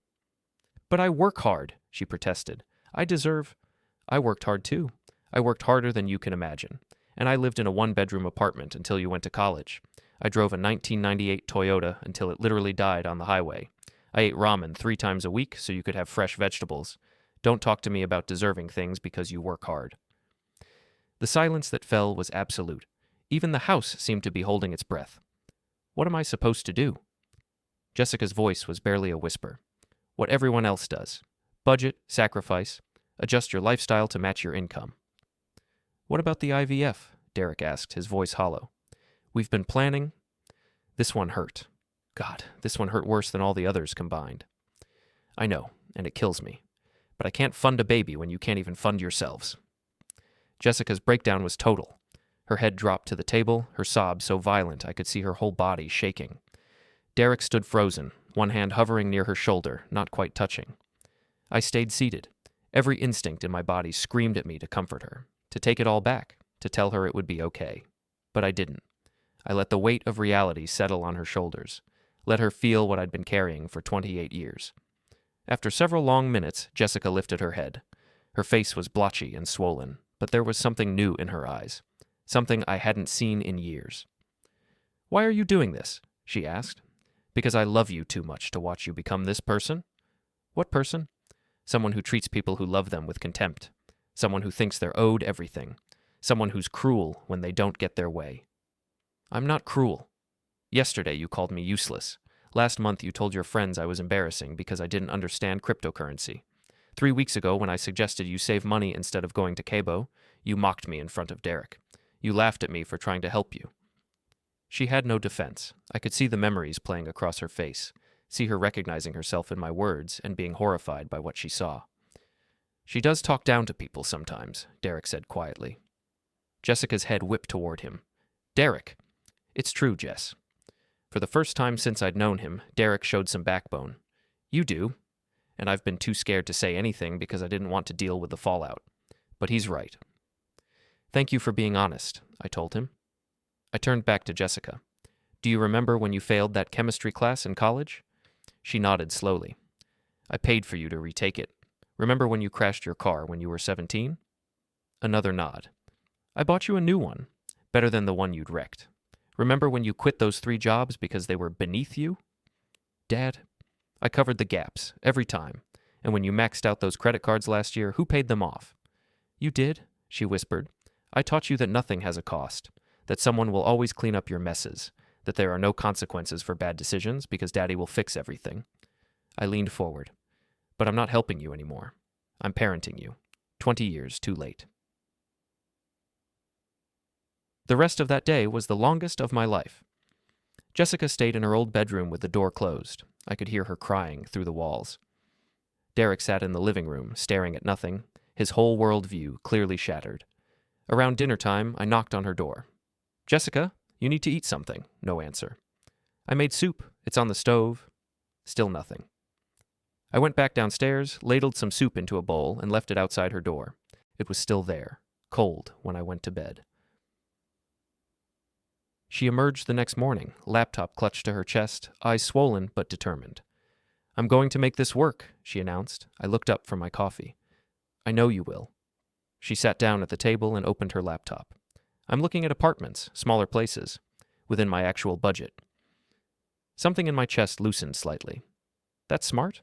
But I work hard, she protested. I worked hard too. I worked harder than you can imagine. And I lived in a one-bedroom apartment until you went to college. I drove a 1998 Toyota until it literally died on the highway. I ate ramen 3 times a week so you could have fresh vegetables. Don't talk to me about deserving things because you work hard. The silence that fell was absolute. Even the house seemed to be holding its breath. What am I supposed to do? Jessica's voice was barely a whisper. What everyone else does. Budget, sacrifice, adjust your lifestyle to match your income. What about the IVF? Derek asked, his voice hollow. We've been planning. This one hurt. God, this one hurt worse than all the others combined. I know, and it kills me. But I can't fund a baby when you can't even fund yourselves. Jessica's breakdown was total. Her head dropped to the table, her sobs so violent I could see her whole body shaking. Derek stood frozen, one hand hovering near her shoulder, not quite touching. I stayed seated. Every instinct in my body screamed at me to comfort her, to take it all back, to tell her it would be okay. But I didn't. I let the weight of reality settle on her shoulders, let her feel what I'd been carrying for 28 years. After several long minutes, Jessica lifted her head. Her face was blotchy and swollen, but there was something new in her eyes, something I hadn't seen in years. "Why are you doing this?" she asked. "Because I love you too much to watch you become this person." "What person?" "Someone who treats people who love them with contempt. Someone who thinks they're owed everything. Someone who's cruel when they don't get their way." "I'm not cruel. Yesterday you called me useless. Last month you told your friends I was embarrassing because I didn't understand cryptocurrency. 3 weeks ago when I suggested you save money instead of going to Cabo, you mocked me in front of Derek. You laughed at me for trying to help you." She had no defense. I could see the memories playing across her face, see her recognizing herself in my words and being horrified by what she saw. "She does talk down to people sometimes," Derek said quietly. Jessica's head whipped toward him. "Derek!" "It's true, Jess." For the first time since I'd known him, Derek showed some backbone. "You do. And I've been too scared to say anything because I didn't want to deal with the fallout. But he's right." "Thank you for being honest," I told him. I turned back to Jessica. "Do you remember when you failed that chemistry class in college?" She nodded slowly. "I paid for you to retake it. Remember when you crashed your car when you were 17? Another nod. "I bought you a new one, better than the one you'd wrecked. Remember when you quit those 3 jobs because they were beneath you?" "Dad, I covered the gaps, every time. And when you maxed out those credit cards last year, who paid them off?" "You did," she whispered. "I taught you that nothing has a cost, that someone will always clean up your messes, that there are no consequences for bad decisions because Daddy will fix everything." I leaned forward. "But I'm not helping you anymore. I'm parenting you. 20 years too late." The rest of that day was the longest of my life. Jessica stayed in her old bedroom with the door closed. I could hear her crying through the walls. Derek sat in the living room, staring at nothing, his whole world view clearly shattered. Around dinner time, I knocked on her door. "Jessica, you need to eat something." No answer. "I made soup. It's on the stove." Still nothing. I went back downstairs, ladled some soup into a bowl, and left it outside her door. It was still there, cold, when I went to bed. She emerged the next morning, laptop clutched to her chest, eyes swollen but determined. "I'm going to make this work," she announced. I looked up from my coffee. "I know you will." She sat down at the table and opened her laptop. "I'm looking at apartments, smaller places, within my actual budget." Something in my chest loosened slightly. "That's smart?"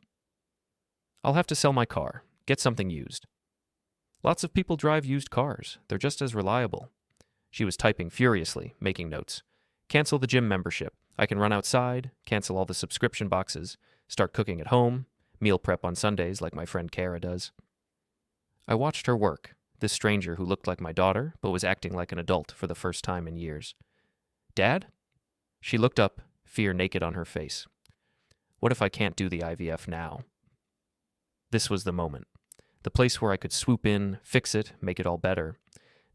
"I'll have to sell my car, get something used." "Lots of people drive used cars. They're just as reliable." She was typing furiously, making notes. "Cancel the gym membership. I can run outside, cancel all the subscription boxes, start cooking at home, meal prep on Sundays like my friend Kara does." I watched her work, this stranger who looked like my daughter but was acting like an adult for the first time in years. "Dad?" She looked up, fear naked on her face. "What if I can't do the IVF now?" This was the moment. The place where I could swoop in, fix it, make it all better.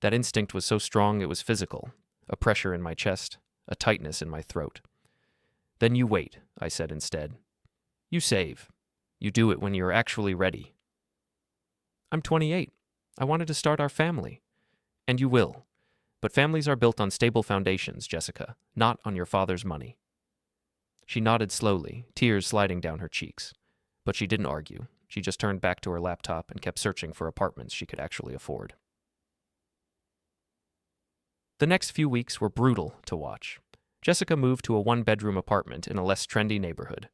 That instinct was so strong it was physical, a pressure in my chest, a tightness in my throat. "Then you wait," I said instead. "You save. You do it when you're actually ready." "I'm 28. I wanted to start our family." "And you will. But families are built on stable foundations, Jessica, not on your father's money." She nodded slowly, tears sliding down her cheeks. But she didn't argue. She just turned back to her laptop and kept searching for apartments she could actually afford. The next few weeks were brutal to watch. Jessica moved to a 1-bedroom apartment in a less trendy neighborhood.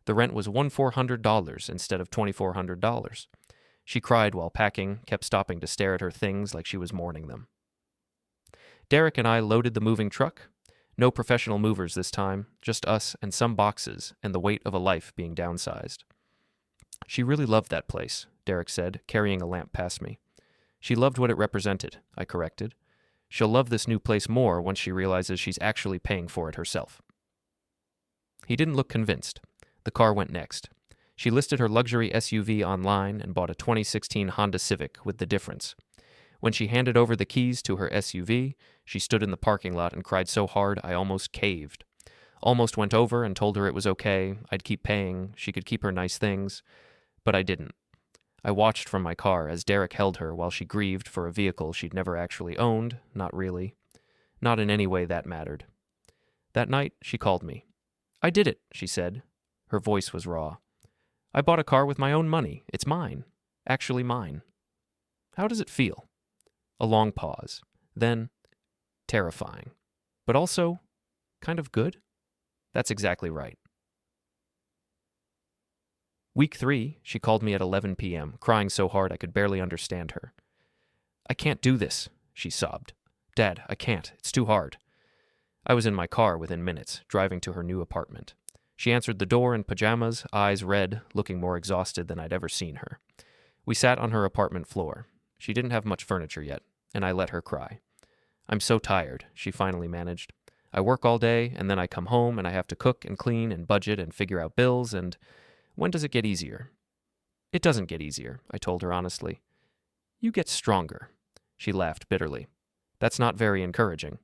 The rent was $1,400 instead of $2,400. She cried while packing, kept stopping to stare at her things like she was mourning them. Derek and I loaded the moving truck. No professional movers this time, just us and some boxes and the weight of a life being downsized. "She really loved that place," Derek said, carrying a lamp past me. "She loved what it represented," I corrected. "She'll love this new place more once she realizes she's actually paying for it herself." He didn't look convinced. The car went next. She listed her luxury SUV online and bought a 2016 Honda Civic with the difference. When she handed over the keys to her SUV, she stood in the parking lot and cried so hard I almost caved. Almost went over and told her it was okay, I'd keep paying, she could keep her nice things, but I didn't. I watched from my car as Derek held her while she grieved for a vehicle she'd never actually owned, not really. Not in any way that mattered. That night, she called me. I did it, she said. Her voice was raw. I bought a car with my own money. It's mine. Actually mine. How does it feel? A long pause. Then, terrifying. But also, kind of good? That's exactly right. Week 3, she called me at 11 p.m., crying so hard I could barely understand her. I can't do this, she sobbed. Dad, I can't. It's too hard. I was in my car within minutes, driving to her new apartment. She answered the door in pajamas, eyes red, looking more exhausted than I'd ever seen her. We sat on her apartment floor. She didn't have much furniture yet, and I let her cry. I'm so tired, she finally managed. I work all day, and then I come home, and I have to cook and clean and budget and figure out bills, and when does it get easier? It doesn't get easier, I told her honestly. You get stronger. She laughed bitterly. That's not very encouraging.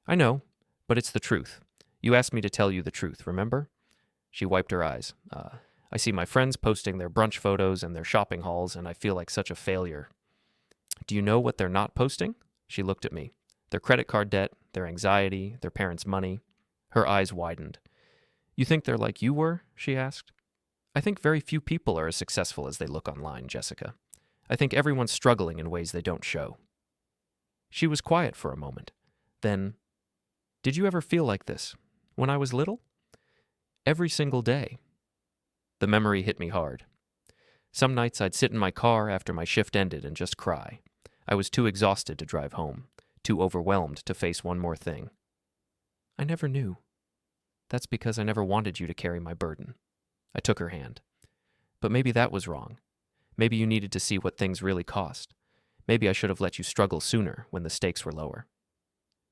I know, but it's the truth. You asked me to tell you the truth, remember? She wiped her eyes. I see my friends posting their brunch photos and their shopping hauls, and I feel like such a failure. Do you know what they're not posting? She looked at me. Their credit card debt, their anxiety, their parents' money. Her eyes widened. You think they're like you were? She asked. I think very few people are as successful as they look online, Jessica. I think everyone's struggling in ways they don't show. She was quiet for a moment. Then, did you ever feel like this? When I was little? Every single day. The memory hit me hard. Some nights I'd sit in my car after my shift ended and just cry. I was too exhausted to drive home, too overwhelmed to face one more thing. I never knew. That's because I never wanted you to carry my burden. I took her hand. But maybe that was wrong. Maybe you needed to see what things really cost. Maybe I should have let you struggle sooner when the stakes were lower.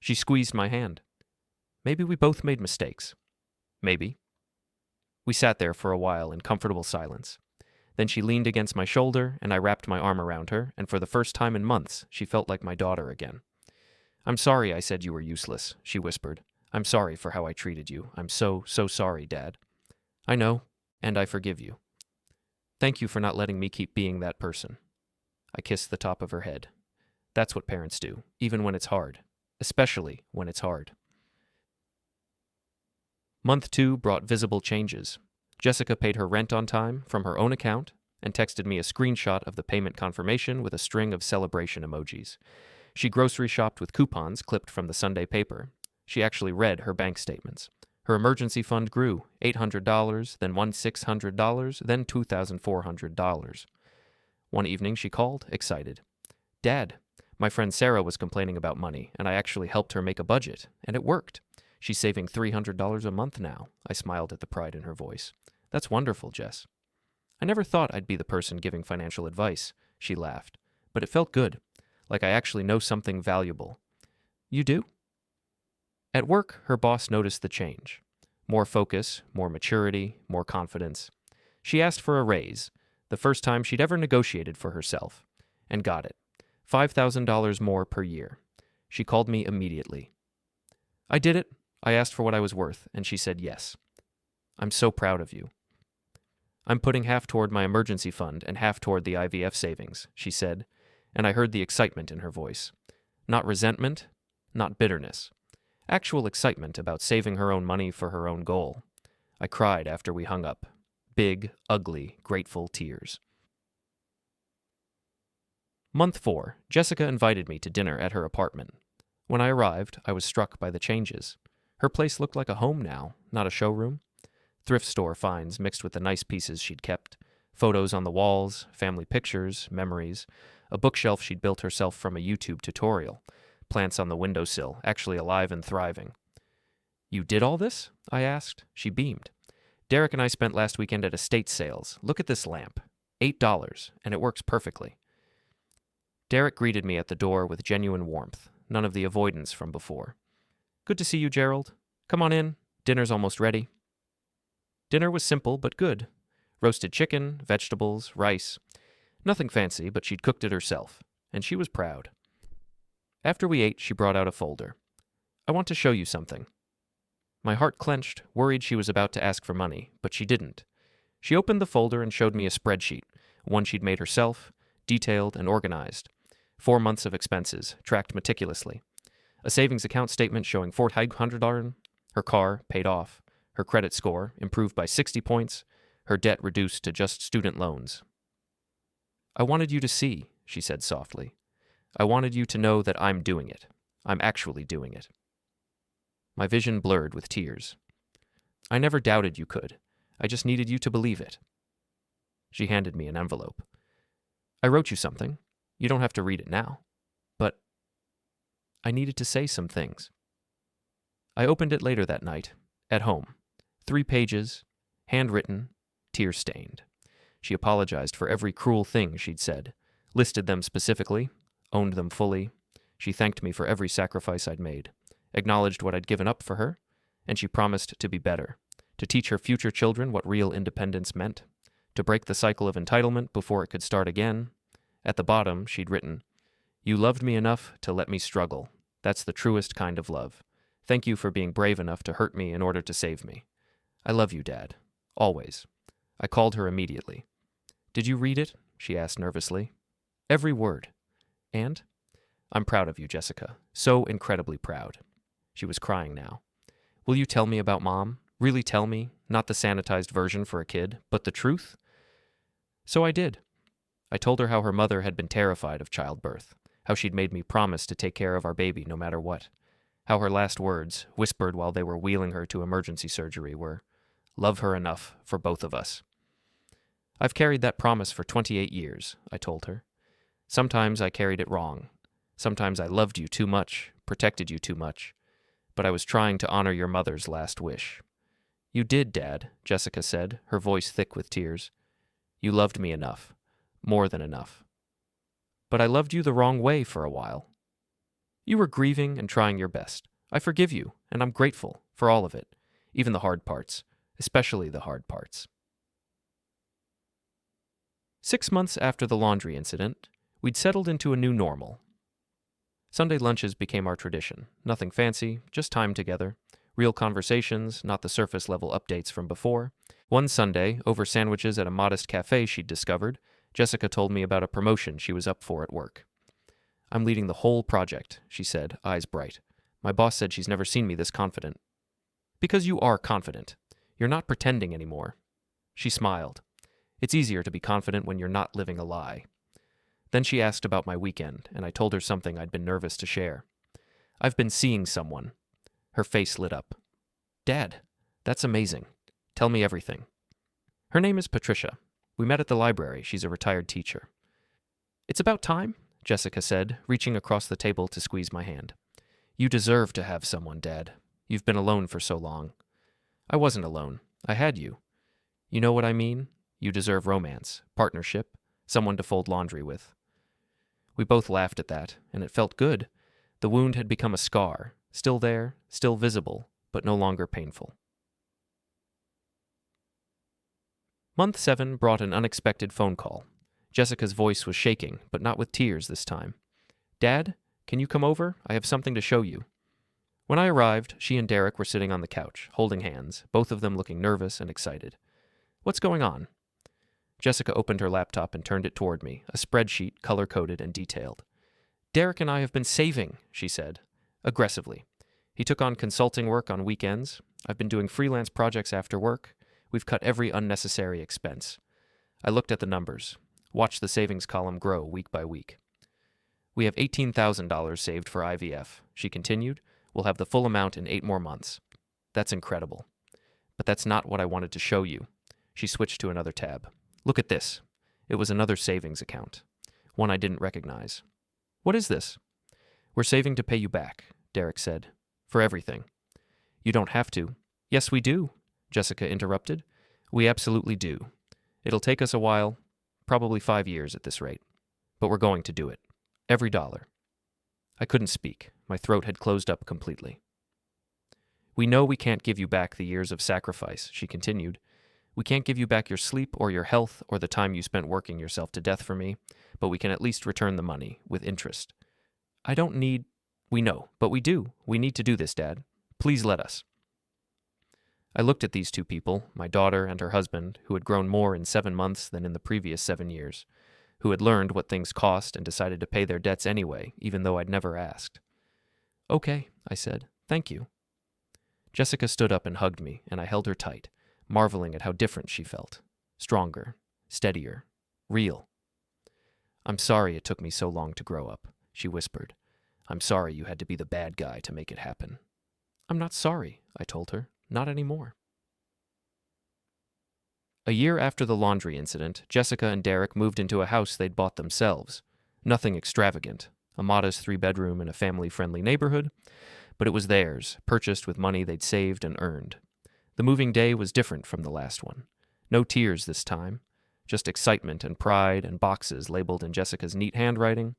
She squeezed my hand. Maybe we both made mistakes. Maybe. We sat there for a while in comfortable silence. Then she leaned against my shoulder, and I wrapped my arm around her, and for the first time in months, she felt like my daughter again. I'm sorry I said you were useless, she whispered. I'm sorry for how I treated you. I'm so sorry, Dad. I know, and I forgive you. Thank you for not letting me keep being that person. I kissed the top of her head. That's what parents do, even when it's hard. Especially when it's hard. Month 2 brought visible changes. Jessica paid her rent on time from her own account and texted me a screenshot of the payment confirmation with a string of celebration emojis. She grocery shopped with coupons clipped from the Sunday paper. She actually read her bank statements. Her emergency fund grew, $800, then $1,600, then $2,400. One evening she called, excited. Dad, my friend Sarah was complaining about money, and I actually helped her make a budget, and it worked. She's saving $300 a month now. I smiled at the pride in her voice. That's wonderful, Jess. I never thought I'd be the person giving financial advice, she laughed. But it felt good, like I actually know something valuable. You do? At work, her boss noticed the change. More focus, more maturity, more confidence. She asked for a raise, the first time she'd ever negotiated for herself, and got it. $5,000 more per year. She called me immediately. I did it. I asked for what I was worth, and she said yes. I'm so proud of you. I'm putting half toward my emergency fund and half toward the IVF savings, she said, and I heard the excitement in her voice. Not resentment, not bitterness. Actual excitement about saving her own money for her own goal. I cried after we hung up. Big, ugly, grateful tears. Month 4, Jessica invited me to dinner at her apartment. When I arrived, I was struck by the changes. Her place looked like a home now, not a showroom. Thrift store finds mixed with the nice pieces she'd kept. Photos on the walls, family pictures, memories. A bookshelf she'd built herself from a YouTube tutorial. Plants on the windowsill, actually alive and thriving. You did all this? I asked. She beamed. Derek and I spent last weekend at estate sales. Look at this lamp. $8, and it works perfectly. Derek greeted me at the door with genuine warmth, none of the avoidance from before. Good to see you, Gerald. Come on in. Dinner's almost ready. Dinner was simple but good. Roasted chicken, vegetables, rice. Nothing fancy, but she'd cooked it herself, and she was proud. After we ate, she brought out a folder. I want to show you something. My heart clenched, worried she was about to ask for money, but she didn't. She opened the folder and showed me a spreadsheet, one she'd made herself, detailed and organized. 4 months of expenses, tracked meticulously. A savings account statement showing $400, her car paid off, her credit score improved by 60 points, her debt reduced to just student loans. I wanted you to see, she said softly. I wanted you to know that I'm doing it. I'm actually doing it. My vision blurred with tears. I never doubted you could. I just needed you to believe it. She handed me an envelope. I wrote you something. You don't have to read it now. But I needed to say some things. I opened it later that night, at home. 3 pages, handwritten, tear-stained. She apologized for every cruel thing she'd said, listed them specifically, owned them fully. She thanked me for every sacrifice I'd made, acknowledged what I'd given up for her, and she promised to be better, to teach her future children what real independence meant, to break the cycle of entitlement before it could start again. At the bottom, she'd written, "You loved me enough to let me struggle. That's the truest kind of love. Thank you for being brave enough to hurt me in order to save me. I love you, Dad. Always." I called her immediately. "Did you read it?" she asked nervously. "Every word. And? I'm proud of you, Jessica. So incredibly proud." She was crying now. "Will you tell me about Mom? Really tell me? Not the sanitized version for a kid, but the truth?" So I did. I told her how her mother had been terrified of childbirth, how she'd made me promise to take care of our baby no matter what, how her last words, whispered while they were wheeling her to emergency surgery, were, "Love her enough for both of us." I've carried that promise for 28 years, I told her. Sometimes I carried it wrong. Sometimes I loved you too much, protected you too much. But I was trying to honor your mother's last wish. "You did, Dad," Jessica said, her voice thick with tears. "You loved me enough. More than enough. But I loved you the wrong way for a while. You were grieving and trying your best. I forgive you, and I'm grateful for all of it, even the hard parts, especially the hard parts." 6 months after the laundry incident, we'd settled into a new normal. Sunday lunches became our tradition. Nothing fancy, just time together. Real conversations, not the surface-level updates from before. One Sunday, over sandwiches at a modest cafe she'd discovered, Jessica told me about a promotion she was up for at work. "I'm leading the whole project," she said, eyes bright. "My boss said she's never seen me this confident." "Because you are confident. You're not pretending anymore." She smiled. "It's easier to be confident when you're not living a lie." Then she asked about my weekend, and I told her something I'd been nervous to share. "I've been seeing someone." Her face lit up. "Dad, that's amazing. Tell me everything." "Her name is Patricia. We met at the library. She's a retired teacher." "It's about time," Jessica said, reaching across the table to squeeze my hand. "You deserve to have someone, Dad. You've been alone for so long." "I wasn't alone. I had you. You know what I mean? You deserve romance, partnership, someone to fold laundry with." We both laughed at that, and it felt good. The wound had become a scar, still there, still visible, but no longer painful. Month 7 brought an unexpected phone call. Jessica's voice was shaking, but not with tears this time. "Dad, can you come over? I have something to show you." When I arrived, she and Derek were sitting on the couch, holding hands, both of them looking nervous and excited. "What's going on?" Jessica opened her laptop and turned it toward me, a spreadsheet color-coded and detailed. "Derek and I have been saving," she said, aggressively. "He took on consulting work on weekends. I've been doing freelance projects after work. We've cut every unnecessary expense." I looked at the numbers, watched the savings column grow week by week. "We have $18,000 saved for IVF," she continued. "We'll have the full amount in 8 more months. That's incredible. But that's not what I wanted to show you." She switched to another tab. "Look at this." It was another savings account, one I didn't recognize. "What is this?" "We're saving to pay you back," Derek said. "For everything." "You don't have to." "Yes, we do," Jessica interrupted. "We absolutely do. It'll take us a while, probably 5 years at this rate. But we're going to do it. Every dollar." I couldn't speak. My throat had closed up completely. "We know we can't give you back the years of sacrifice," she continued. "We can't give you back your sleep or your health or the time you spent working yourself to death for me, but we can at least return the money, with interest." "I don't need—" "We know, but we do. We need to do this, Dad. Please let us." I looked at these two people, my daughter and her husband, who had grown more in 7 months than in the previous 7 years, who had learned what things cost and decided to pay their debts anyway, even though I'd never asked. "Okay," I said. "Thank you." Jessica stood up and hugged me, and I held her tight, marveling at how different she felt. Stronger, steadier, real. "I'm sorry it took me so long to grow up," she whispered. "I'm sorry you had to be the bad guy to make it happen." "I'm not sorry," I told her. "Not anymore." A year after the laundry incident, Jessica and Derek moved into a house they'd bought themselves. Nothing extravagant, a modest 3-bedroom in a family-friendly neighborhood, but it was theirs, purchased with money they'd saved and earned. The moving day was different from the last one. No tears this time, just excitement and pride and boxes labeled in Jessica's neat handwriting.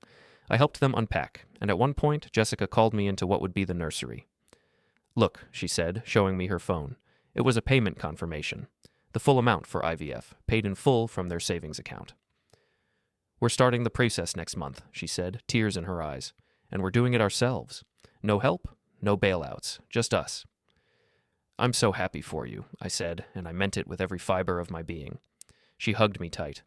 I helped them unpack, and at one point, Jessica called me into what would be the nursery. "Look," she said, showing me her phone. It was a payment confirmation. The full amount for IVF, paid in full from their savings account. "We're starting the process next month," she said, tears in her eyes. "And we're doing it ourselves. No help, no bailouts, just us." "I'm so happy for you," I said, and I meant it with every fiber of my being. She hugged me tight.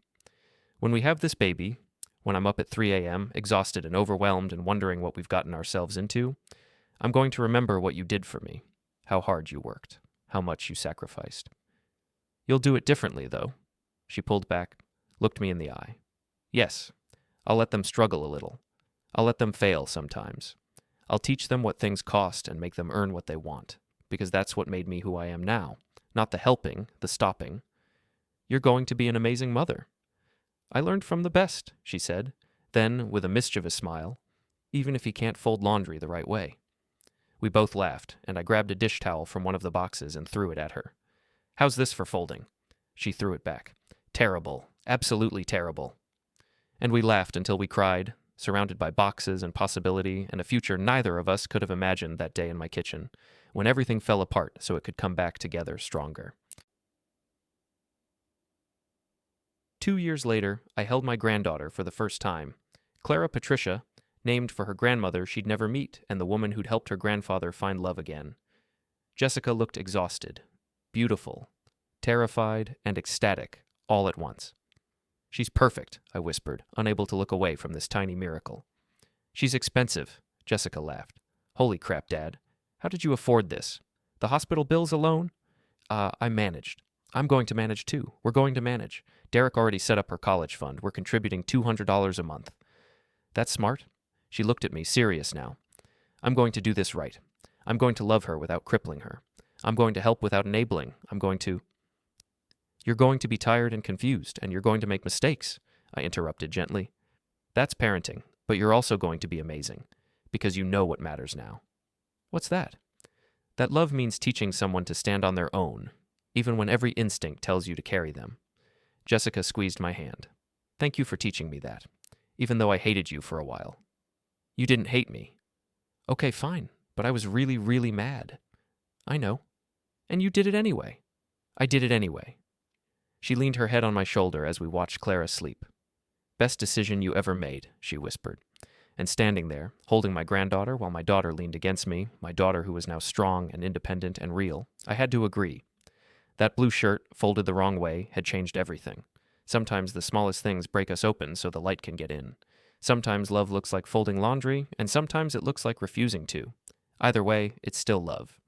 "When we have this baby, when I'm up at 3 a.m., exhausted and overwhelmed and wondering what we've gotten ourselves into, I'm going to remember what you did for me, how hard you worked, how much you sacrificed. You'll do it differently, though." She pulled back, looked me in the eye. "Yes, I'll let them struggle a little. I'll let them fail sometimes. I'll teach them what things cost and make them earn what they want, because that's what made me who I am now, not the helping, the stopping. You're going to be an amazing mother." "I learned from the best," she said, then, with a mischievous smile, "even if he can't fold laundry the right way." We both laughed, and I grabbed a dish towel from one of the boxes and threw it at her. "How's this for folding?" She threw it back. "Terrible. Absolutely terrible." And we laughed until we cried, surrounded by boxes and possibility and a future neither of us could have imagined that day in my kitchen, when everything fell apart so it could come back together stronger. 2 years later, I held my granddaughter for the first time. Clara Patricia, named for her grandmother she'd never meet and the woman who'd helped her grandfather find love again. Jessica looked exhausted, beautiful, terrified, and ecstatic, all at once. "She's perfect," I whispered, unable to look away from this tiny miracle. "She's expensive," Jessica laughed. "Holy crap, Dad. How did you afford this? The hospital bills alone?" I managed. I'm going to manage too. We're going to manage. Derek already set up her college fund. We're contributing $200 a month." "That's smart." She looked at me, serious now. "I'm going to do this right. I'm going to love her without crippling her. I'm going to help without enabling. I'm going to—" "You're going to be tired and confused, and you're going to make mistakes," I interrupted gently. "That's parenting, but you're also going to be amazing, because you know what matters now." "What's that?" "That love means teaching someone to stand on their own, even when every instinct tells you to carry them." Jessica squeezed my hand. "Thank you for teaching me that, even though I hated you for a while." "You didn't hate me." "Okay, fine, but I was really, really mad." "I know. And you did it anyway." "I did it anyway." She leaned her head on my shoulder as we watched Clara sleep. "Best decision you ever made," she whispered. And standing there, holding my granddaughter while my daughter leaned against me, my daughter who was now strong and independent and real, I had to agree. That blue shirt, folded the wrong way, had changed everything. Sometimes the smallest things break us open so the light can get in. Sometimes love looks like folding laundry, and sometimes it looks like refusing to. Either way, it's still love.